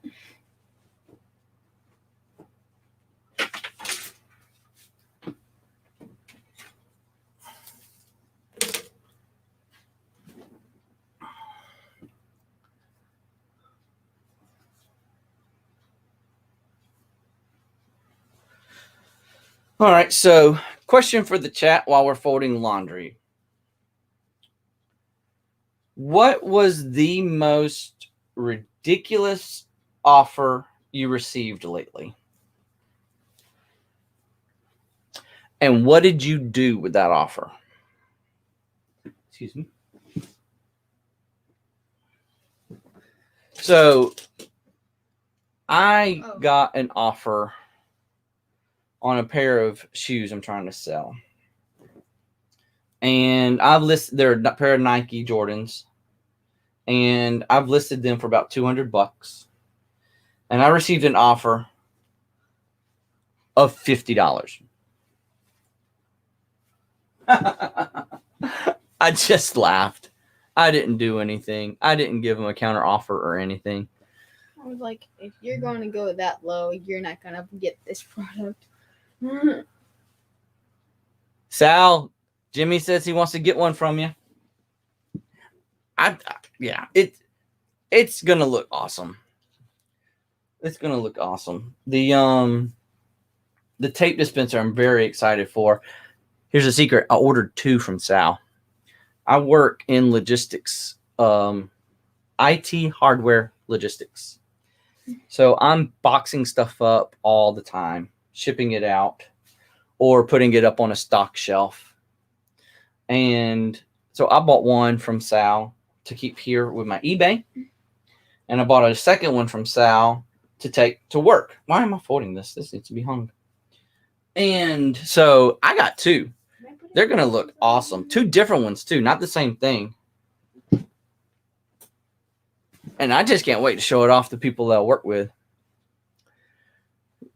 All right, so question for the chat while we're folding laundry. What was the most ridiculous offer you received lately? And what did you do with that offer? Excuse me. So I got an offer on a pair of shoes I'm trying to sell. And I've listed, they're a pair of Nike Jordans. And I've listed them for about $200. And I received an offer of $50. I just laughed. I didn't do anything. I didn't give them a counter offer or anything. I was like, if you're going to go that low, you're not going to get this product. Sal, Jimmy says he wants to get one from you. Yeah, it's gonna look awesome. It's gonna look awesome. The tape dispenser I'm very excited for. Here's a secret. I ordered 2 from Sal. I work in logistics, IT hardware logistics. So I'm boxing stuff up all the time, shipping it out, or putting it up on a stock shelf. And so I bought one from Sal to keep here with my eBay. And I bought a second one from Sal to take to work. Why am I folding this? This needs to be hung. And so I got 2. They're going to look awesome. 2 different ones too, not the same thing. And I just can't wait to show it off to people that I work with.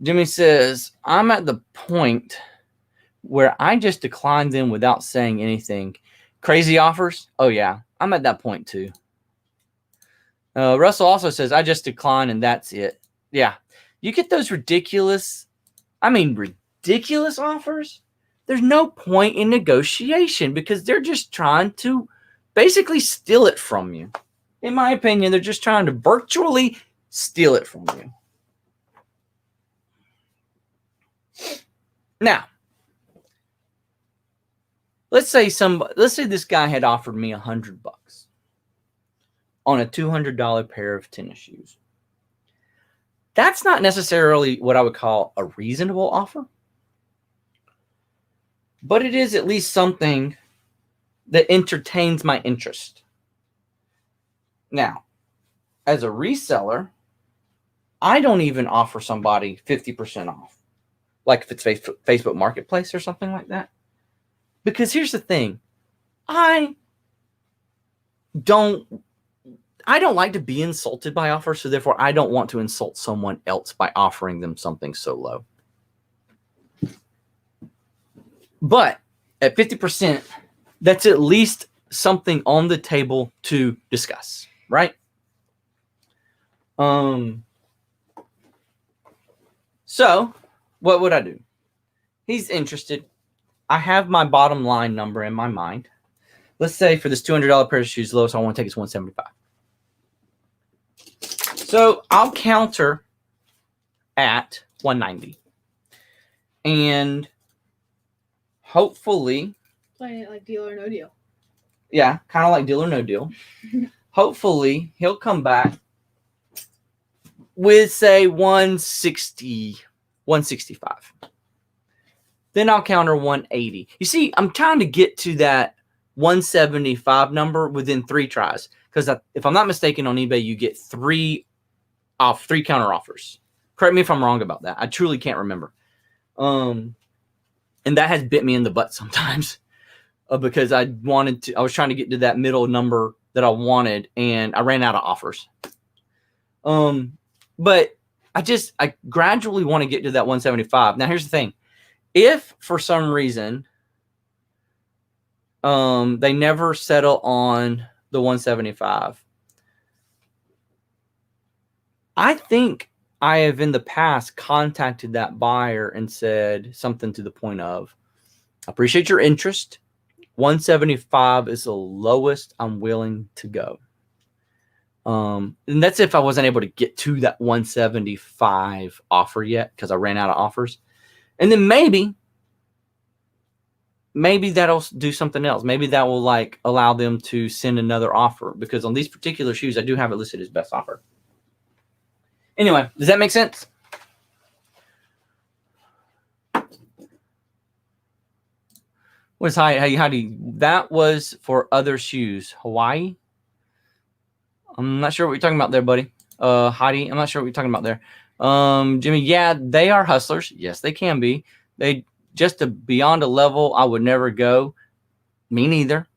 Jimmy says, I'm at the point where I just decline them without saying anything. Crazy offers? Oh, yeah. I'm at that point, too. Russell also says, I just decline and that's it. Yeah. You get those ridiculous offers. There's no point in negotiation because they're just trying to basically steal it from you. In my opinion, they're just trying to virtually steal it from you. Now, let's say this guy had offered me $100 on a $200 pair of tennis shoes. That's not necessarily what I would call a reasonable offer, but it is at least something that entertains my interest. Now, as a reseller, I don't even offer somebody 50% off, like if it's Facebook Marketplace or something like that. Because here's the thing, I don't like to be insulted by offers, so therefore I don't want to insult someone else by offering them something so low. But at 50%, that's at least something on the table to discuss, right? So what would I do? He's interested. I have my bottom line number in my mind. Let's say for this $200 pair of shoes, lowest I want to take is $175. So I'll counter at $190. And hopefully playing it like Deal or No Deal. Yeah, kind of like Deal or No Deal. Hopefully, he'll come back with, say, 160, 165. Then I'll counter 180. You see, I'm trying to get to that 175 number within 3 tries. Because if I'm not mistaken, on eBay, you get 3 counter offers. Correct me if I'm wrong about that. I truly can't remember. And that has bit me in the butt sometimes. Because I was trying to get to that middle number that I wanted, and I ran out of offers. But I gradually want to get to that 175. Now, here's the thing. If for some reason they never settle on the 175, I think I have in the past contacted that buyer and said something to the point of, I appreciate your interest. 175 is the lowest I'm willing to go. And that's if I wasn't able to get to that 175 offer yet, because I ran out of offers. And then maybe that'll do something else. Maybe that will like allow them to send another offer, because on these particular shoes, I do have it listed as best offer. Anyway, does that make sense? What's Heidi? That was for other shoes. Hawaii? I'm not sure what you're talking about there, buddy. Heidi, I'm not sure what you're talking about there. Jimmy, yeah, they are hustlers. Yes, they can be. They just beyond a level I would never go. Me neither.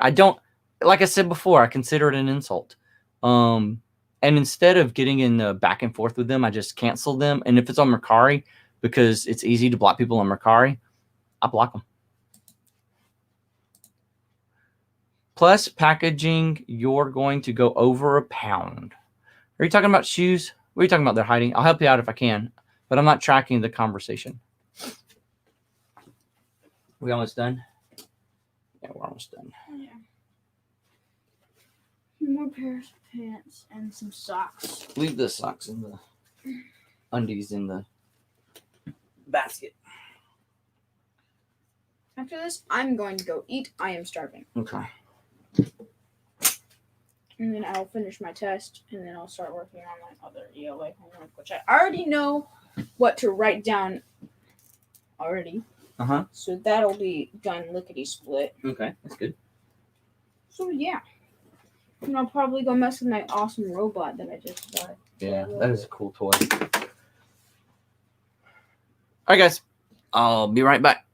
I don't, like I said before, I consider it an insult. And instead of getting in the back and forth with them, I just cancel them. And if it's on Mercari, because it's easy to block people on Mercari, I block them. Plus packaging, you're going to go over a pound. Are you talking about shoes? What are you talking about there, Heidi? I'll help you out if I can, but I'm not tracking the conversation. We almost done? Yeah, we're almost done. Yeah. More pairs of pants and some socks. Leave the socks and the undies in the basket. After this, I'm going to go eat. I am starving. Okay. And then I'll finish my test, and then I'll start working on my other ELA homework, which I already know what to write down already. Uh-huh. So that'll be done lickety-split. Okay, that's good. So, yeah. And I'll probably go mess with my awesome robot that I just got. Yeah, that is a cool toy. All right, guys. I'll be right back.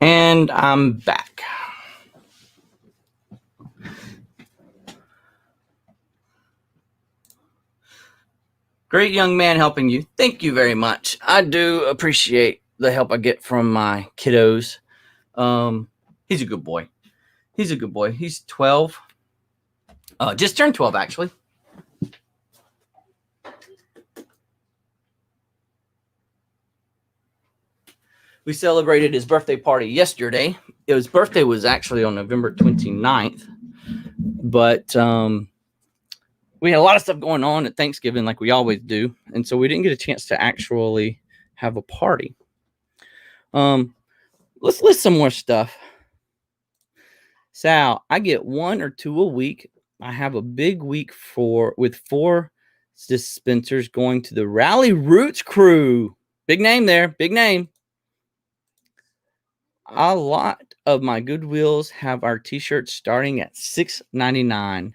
And I'm back. Great young man helping you. Thank you very much. I do appreciate the help I get from my kiddos. He's a good boy. He's a good boy. He's 12. Just turned 12, actually. We celebrated his birthday party yesterday. His birthday was actually on November 29th. But we had a lot of stuff going on at Thanksgiving like we always do. And so we didn't get a chance to actually have a party. Let's list some more stuff. Sal, I get 1 or 2 a week. I have a big week with 4 dispensers going to the Rally Roots crew. Big name there. Big name. A lot of my Goodwills have our t-shirts starting at $6.99.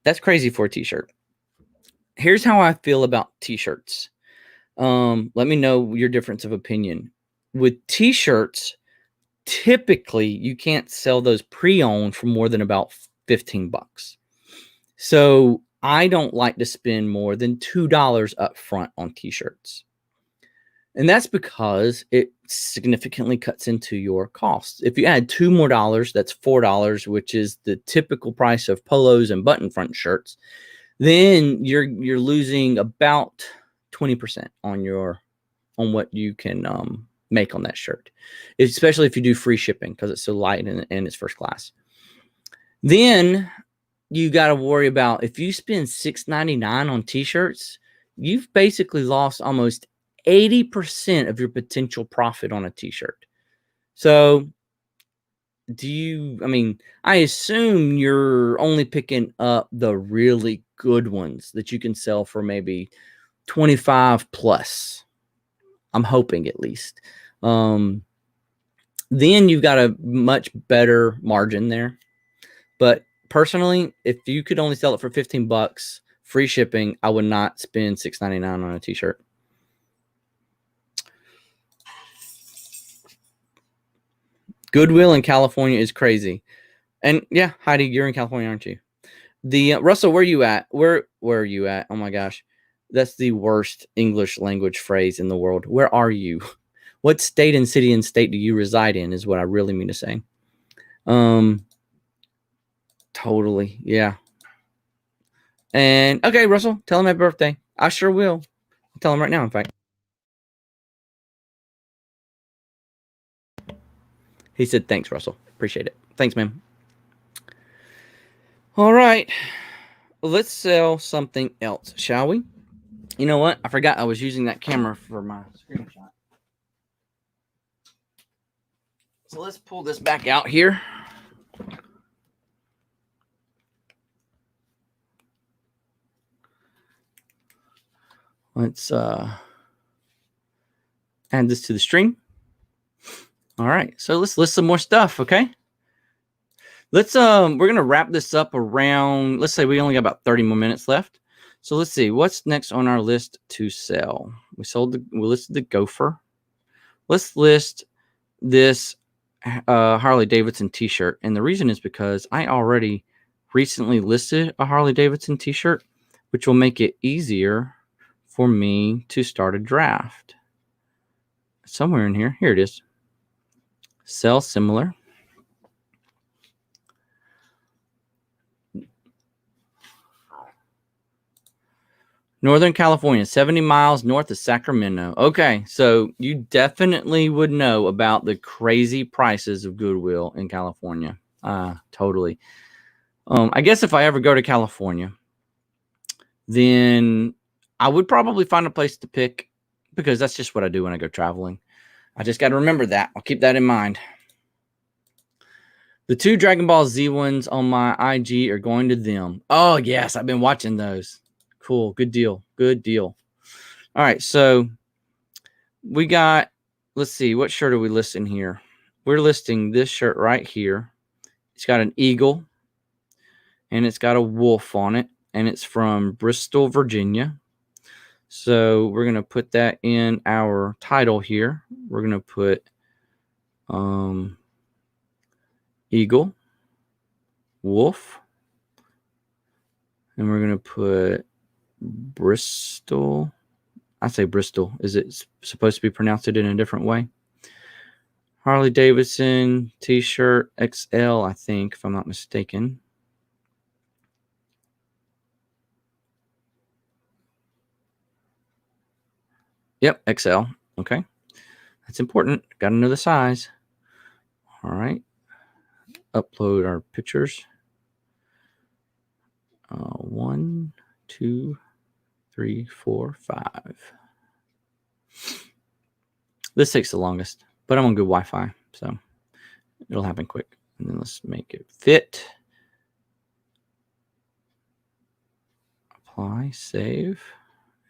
That's crazy for a t-shirt. Here's how I feel about t-shirts. Let me know your difference of opinion. With t-shirts, typically you can't sell those pre-owned for more than about $15. So I don't like to spend more than $2 up front on t-shirts. And that's because it significantly cuts into your costs. If you add $2 more, that's $4, which is the typical price of polos and button front shirts. Then you're losing about 20% on what you can make on that shirt, especially if you do free shipping because it's so light and it's first class. Then you got to worry about if you spend $6.99 on t-shirts, you've basically lost almost 80% of your potential profit on a t-shirt. So I assume you're only picking up the really good ones that you can sell for maybe 25 plus. I'm hoping at least. Then you've got a much better margin there. But personally, if you could only sell it for $15, free shipping, I would not spend $6.99 on a t-shirt. Goodwill in California is crazy. And yeah, Heidi, you're in California, aren't you? Russell, where are you at? Where are you at? Oh my gosh. That's the worst English language phrase in the world. Where are you? What state and city and state do you reside in is what I really mean to say. Totally. Yeah. And okay, Russell, tell him happy birthday. I sure will. I'll tell him right now, in fact. He said, thanks, Russell. Appreciate it. Thanks, man. All right. Let's sell something else, shall we? You know what? I forgot I was using that camera for my screenshot. So let's pull this back out here. Let's add this to the stream. All right. So let's list some more stuff, okay? We're going to wrap this up around, let's say we only got about 30 more minutes left. So let's see what's next on our list to sell. We listed the Gopher. Let's list this Harley Davidson t-shirt. And the reason is because I already recently listed a Harley Davidson t-shirt, which will make it easier for me to start a draft. Somewhere in here. Here it is. Sell similar. Northern California, 70 miles north of Sacramento. Okay, so you definitely would know about the crazy prices of Goodwill in California. Totally. I guess if I ever go to California, then I would probably find a place to pick because that's just what I do when I go traveling. I just got to remember that. I'll keep that in mind. The 2 Dragon Ball Z ones on my IG are going to them. Oh, yes, I've been watching those. Cool. Good deal. Good deal. All right. So we got, let's see, what shirt are we listing here? We're listing this shirt right here. It's got an eagle and it's got a wolf on it. And it's from Bristol, Virginia. So we're going to put that in our title here. We're going to put Eagle, wolf, and we're going to put Bristol. I say Bristol. Is it supposed to be pronounced in a different way? Harley Davidson t-shirt XL, I think, if I'm not mistaken. Yep, XL. Okay. That's important. Got to know the size. All right. Upload our pictures. 1, 2, 3, 4, 5. This takes the longest, but I'm on good Wi-Fi, so it'll happen quick. And then let's make it fit. Apply, save,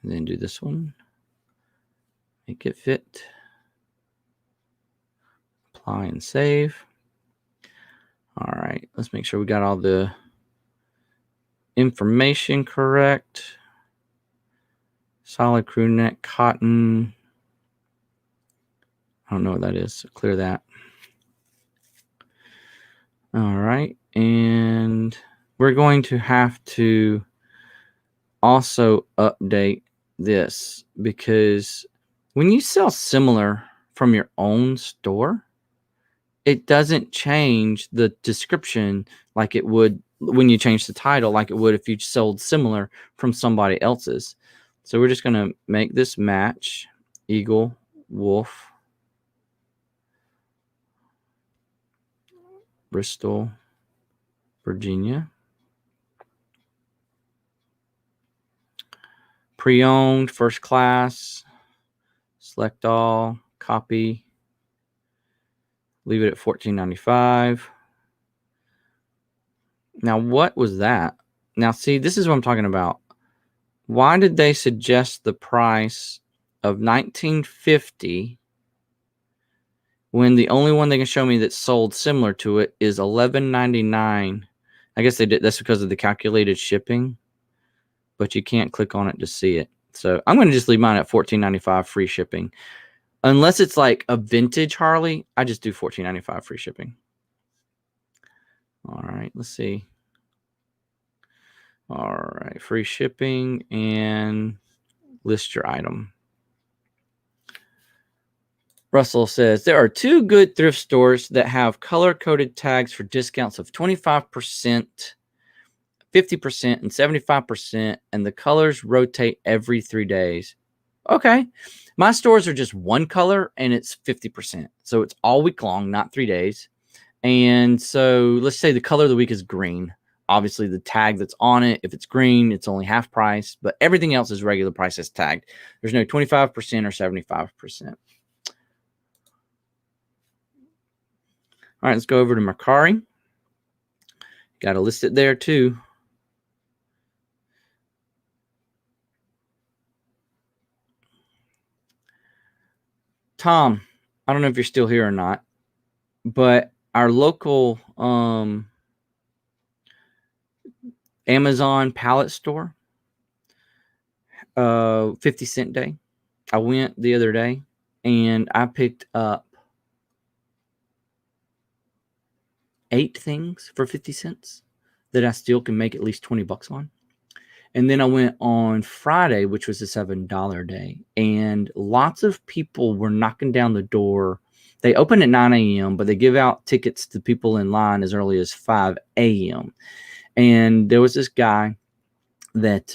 and then do this one. Make it fit. Apply and save. All right, let's make sure we got all the information correct. Solid crew neck cotton. I don't know what that is, so clear that. All right, and we're going to have to also update this because when you sell similar from your own store, it doesn't change the description like it would when you change the title, like it would if you sold similar from somebody else's. So we're just going to make this match Eagle, Wolf, Bristol, Virginia. Pre-owned, first class, select all, copy, leave it at $14.95. Now, what was that? Now, see, this is what I'm talking about. Why did they suggest the price of $19.50 when the only one they can show me that sold similar to it is $11.99? I guess they did. That's because of the calculated shipping, but you can't click on it to see it. So I'm going to just leave mine at $14.95 free shipping. Unless it's like a vintage Harley, I just do $14.95 free shipping. All right, let's see. All right, free shipping and list your item. Russell says, there are 2 good thrift stores that have color-coded tags for discounts of 25%, 50%, and 75%, and the colors rotate every 3 days. Okay. My stores are just one color, and it's 50%. So it's all week long, not 3 days. And so let's say the color of the week is green. Obviously, the tag that's on it, if it's green, it's only half price, but everything else is regular price as tagged. There's no 25% or 75%. All right, let's go over to Mercari. Got to list it there too. Tom, I don't know if you're still here or not, but our local Amazon pallet store, 50-cent day. I went the other day and I picked up 8 things for 50 cents that I still can make at least $20 on. And then I went on Friday, which was a $7 day, and lots of people were knocking down the door. They open at 9 a.m., but they give out tickets to people in line as early as 5 a.m. And there was this guy that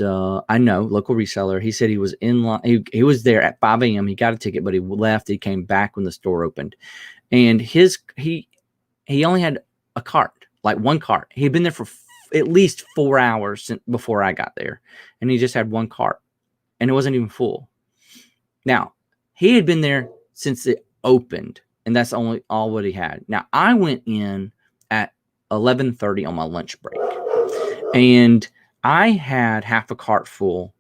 I know, local reseller. He said he was in line. He was there at 5 a.m. He got a ticket, but he left. He came back when the store opened. And he only had a cart, like one cart. He'd been there for at least 4 hours before I got there, and he just had one cart, and it wasn't even full. Now, he had been there since it opened, and that's all what he had. Now, I went in at 11:30 on my lunch break, and I had half a cart full,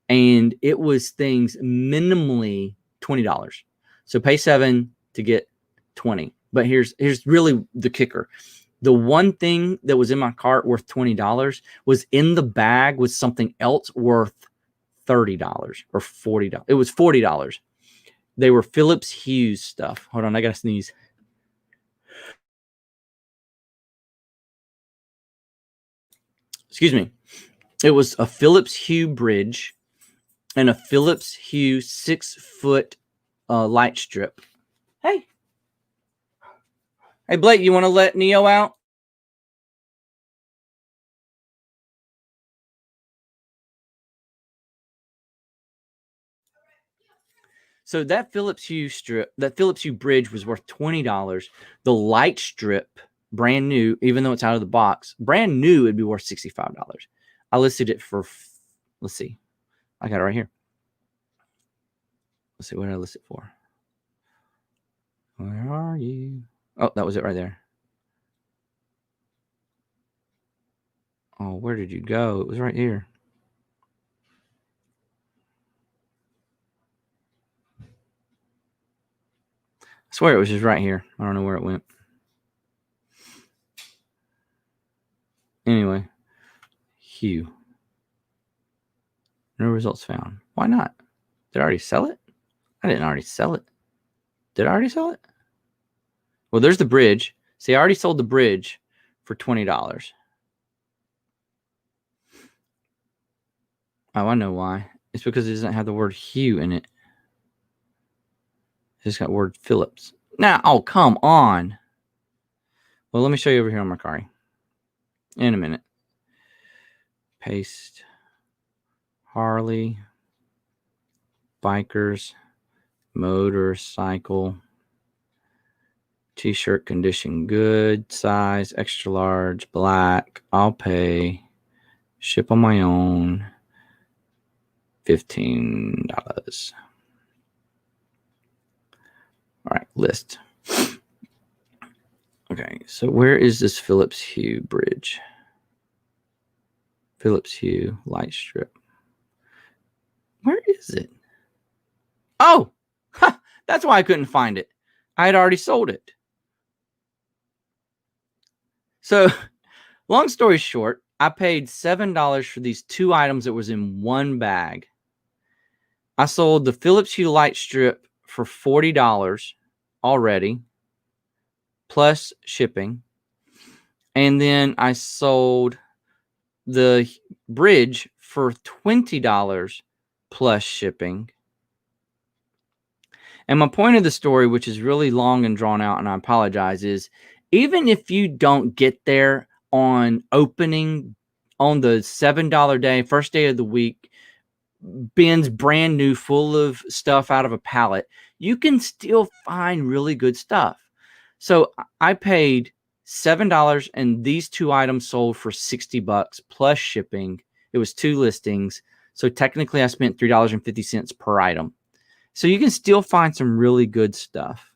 and it was things minimally $20. So pay $7 to get 20. But here's really the kicker. The one thing that was in my cart worth $20 was in the bag with something else worth $30 or $40. It was $40. They were Phillips Hue stuff. Hold on, I gotta sneeze. excuse me, it was a Phillips Hue bridge and a Phillips Hue 6-foot light strip. Hey, Blake, you want to let Neo out? So that Phillips Hue strip, that Phillips Hue bridge was worth $20. The light strip, brand new, even though it's out of the box, brand new, it'd be worth $65. I listed it for, let's see, I got it right here. Let's see, what did I list it for? Where are you? Oh, that was it right there. Oh, where did you go? It was right here. I swear it was just right here. I don't know where it went. Anyway, Hue. No results found. Why not? Did I already sell it? I didn't already sell it. Did I already sell it? Well, there's the bridge. See, I already sold the bridge for $20. Oh, I know why. It's because it doesn't have the word Hue in it. It's got word Phillips. Now, oh, come on. Well, let me show you over here on Mercari in a minute. Paste. Harley. Bikers. Motorcycle. T-shirt condition good. Size extra large. Black. I'll pay. Ship on my own. $15. All right, list. Okay, so where is this Phillips Hue bridge? Phillips Hue light strip. Where is it? Oh, that's why I couldn't find it. I had already sold it. So, long story short, I paid $7 for these 2 items that was in one bag. I sold the Phillips Hue light strip for $40 already, plus shipping. And then I sold the bridge for $20 plus shipping. And my point of the story, which is really long and drawn out, and I apologize, is even if you don't get there on opening on the $7 day, first day of the week, bins brand new, full of stuff out of a pallet, you can still find really good stuff. So I paid $7 and these 2 items sold for $60 plus shipping. It was 2 listings. So technically I spent $3.50 per item. So you can still find some really good stuff.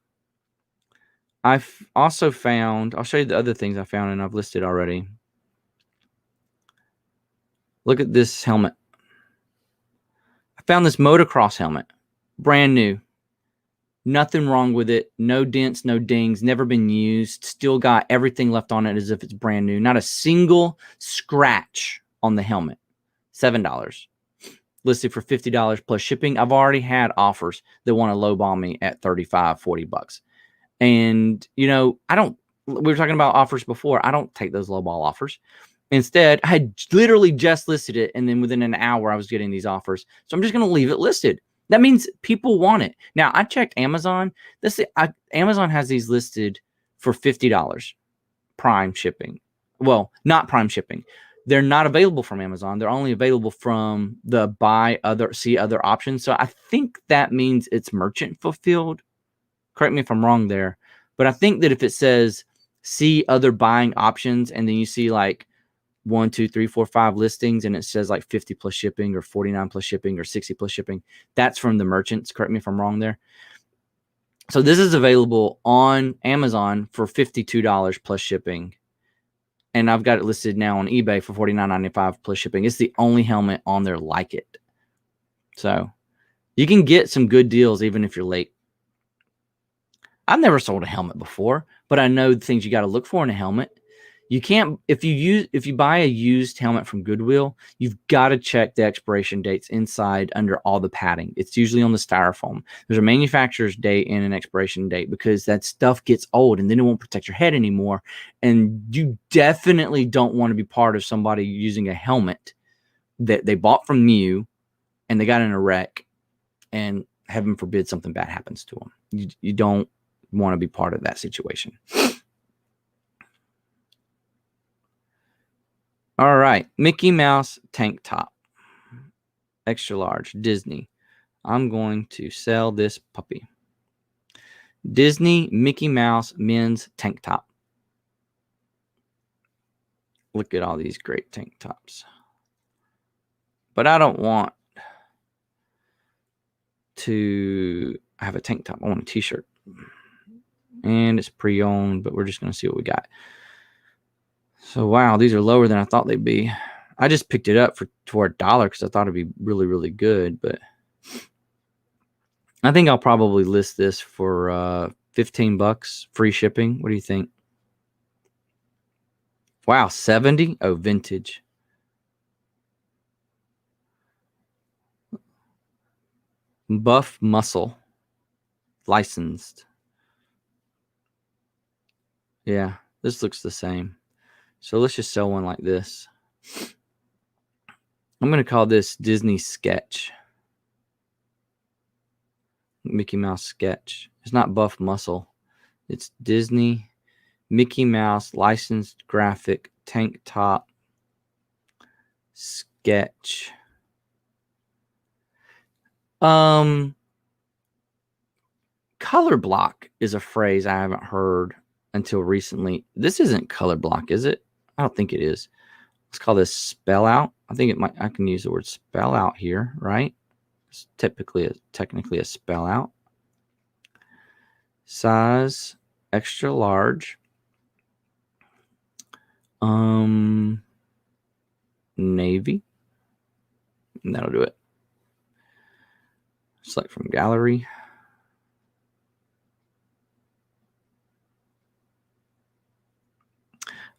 I've also found, I'll show you the other things I found and I've listed already. Look at this helmet. I found this motocross helmet, brand new. Nothing wrong with it. No dents, no dings, never been used. Still got everything left on it as if it's brand new. Not a single scratch on the helmet. $7. Listed for $50 plus shipping. I've already had offers that want to lowball me at $35, $40. And, you know, we were talking about offers before. I don't take those lowball offers. Instead, I had literally just listed it, and then within an hour, I was getting these offers. So I'm just going to leave it listed. That means people want it. Now, I checked Amazon. Amazon has these listed for $50 prime shipping. Well, not prime shipping. They're not available from Amazon. They're only available from the see other options. So I think that means it's merchant fulfilled. Correct me if I'm wrong there. But I think that if it says see other buying options, and then you see like 1, 2, 3, 4, 5 listings, and it says like 50 plus shipping or 49 plus shipping or 60 plus shipping, that's from the merchants. Correct me if I'm wrong there. So this is available on Amazon for $52 plus shipping. And I've got it listed now on eBay for $49.95 plus shipping. It's the only helmet on there like it. So you can get some good deals even if you're late. I've never sold a helmet before, but I know the things you got to look for in a helmet. You can't, if you buy a used helmet from Goodwill, you've got to check the expiration dates inside under all the padding. It's usually on the styrofoam. There's a manufacturer's date and an expiration date, because that stuff gets old and then it won't protect your head anymore. And you definitely don't want to be part of somebody using a helmet that they bought from you and they got in a wreck, and heaven forbid something bad happens to them. You don't want to be part of that situation. All right, Mickey Mouse tank top, extra large, Disney. I'm going to sell this puppy. Disney Mickey Mouse men's tank top. Look at all these great tank tops. But I don't want to have a tank top. I want a t-shirt. And it's pre-owned, but we're just going to see what we got. So, wow, these are lower than I thought they'd be. I just picked it up for $1 because I thought it'd be really, really good. But I think I'll probably list this for $15, free shipping. What do you think? Wow, 70? Oh, vintage. Buff Muscle. Licensed. Yeah, this looks the same. So let's just sell one like this. I'm going to call this Disney Sketch. Mickey Mouse Sketch. It's not Buff Muscle. It's Disney Mickey Mouse licensed graphic tank top sketch. Color block is a phrase I haven't heard until recently. This isn't color block, is it? I don't think it is. Let's call this spell out. I think it might. I can use the word spell out here, right? It's technically a spell out. Size extra large. Navy. And that'll do it. Select from gallery.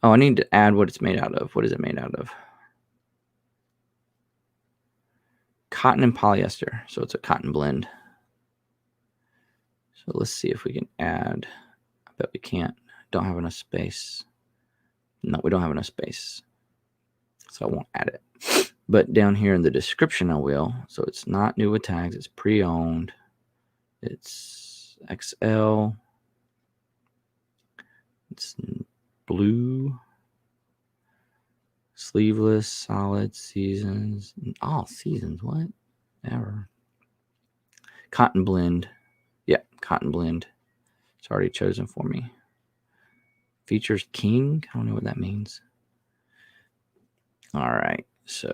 Oh, I need to add what it's made out of. What is it made out of? Cotton and polyester. So it's a cotton blend. So let's see if we can add. I bet we can't. Don't have enough space. No, we don't have enough space. So I won't add it. But down here in the description I will. So it's not new with tags. It's pre-owned. It's XL. It's blue. Sleeveless, solid, seasons. All seasons, what? Ever. Cotton blend. Yeah, cotton blend. It's already chosen for me. Features king. I don't know what that means. All right. So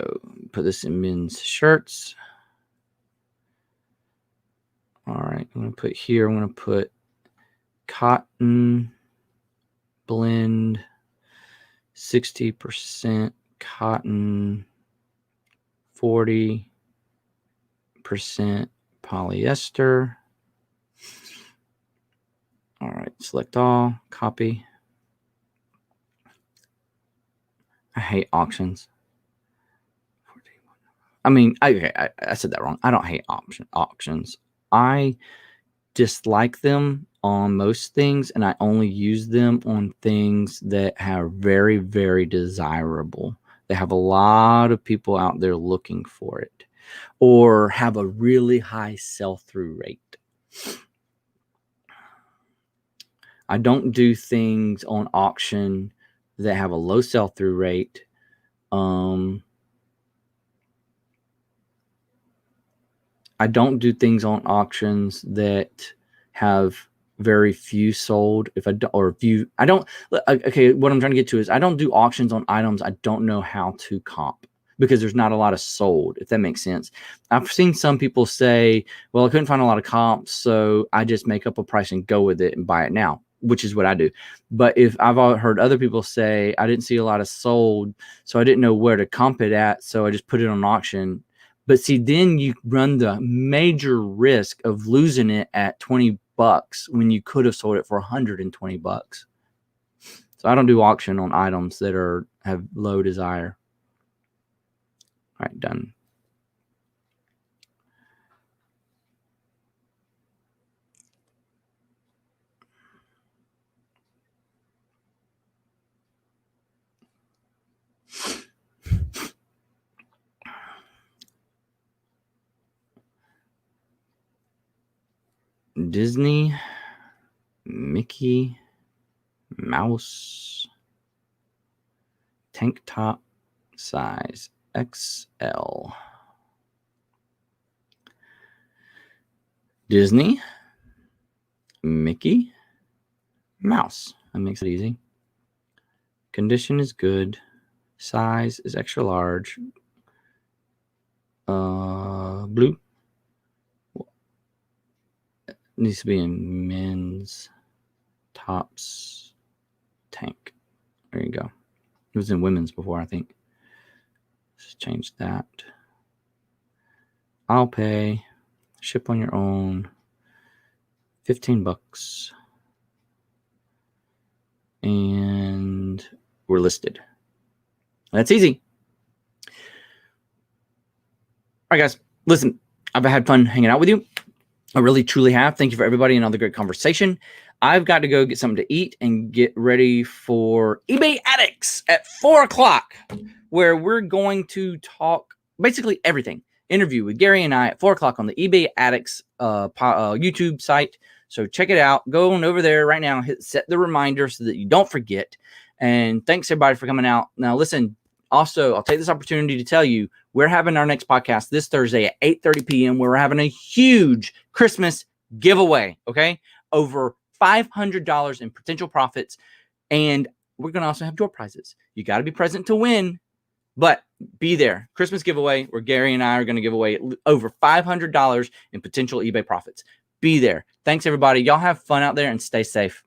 put this in men's shirts. All right. I'm going to put here, I'm going to put cotton blend, 60% cotton, 40% polyester. All right. Select all, copy. I hate auctions. I mean, I said that wrong. I don't hate auctions. I dislike them on most things, and I only use them on things that are very, very desirable. They have a lot of people out there looking for it, or have a really high sell-through rate. I don't do things on auction that have a low sell-through rate. I don't do things on auctions that have very few sold. Okay, what I'm trying to get to is I don't do auctions on items I don't know how to comp, because there's not a lot of sold, if that makes sense. I've seen some people say, well, I couldn't find a lot of comps, so I just make up a price and go with it and buy it now, which is what I do. But if I've heard other people say, I didn't see a lot of sold, so I didn't know where to comp it at, so I just put it on auction. But see, then you run the major risk of losing it at $20 when you could have sold it for $120. So I don't do auction on items that have low desire. All right, done. Disney, Mickey Mouse, tank top, size XL. Disney, Mickey Mouse. That makes it easy. Condition is good. Size is extra large. Blue. It needs to be in men's tops tank. There you go. It was in women's before, I think. Just change that. I'll pay. Ship on your own. $15. And we're listed. That's easy. All right, guys. Listen, I've had fun hanging out with you. I really, truly have. Thank you for everybody and all the great conversation. I've got to go get something to eat and get ready for eBay Addicts at 4 o'clock, where we're going to talk basically everything. Interview with Gary and I at 4 o'clock on the eBay Addicts YouTube site. So check it out. Go on over there right now. Set the reminder so that you don't forget. And thanks, everybody, for coming out. Now, listen, also, I'll take this opportunity to tell you, we're having our next podcast this Thursday at 8:30 p.m. where we're having a huge Christmas giveaway, okay? Over $500 in potential profits. And we're going to also have door prizes. You got to be present to win, but be there. Christmas giveaway where Gary and I are going to give away over $500 in potential eBay profits. Be there. Thanks, everybody. Y'all have fun out there and stay safe.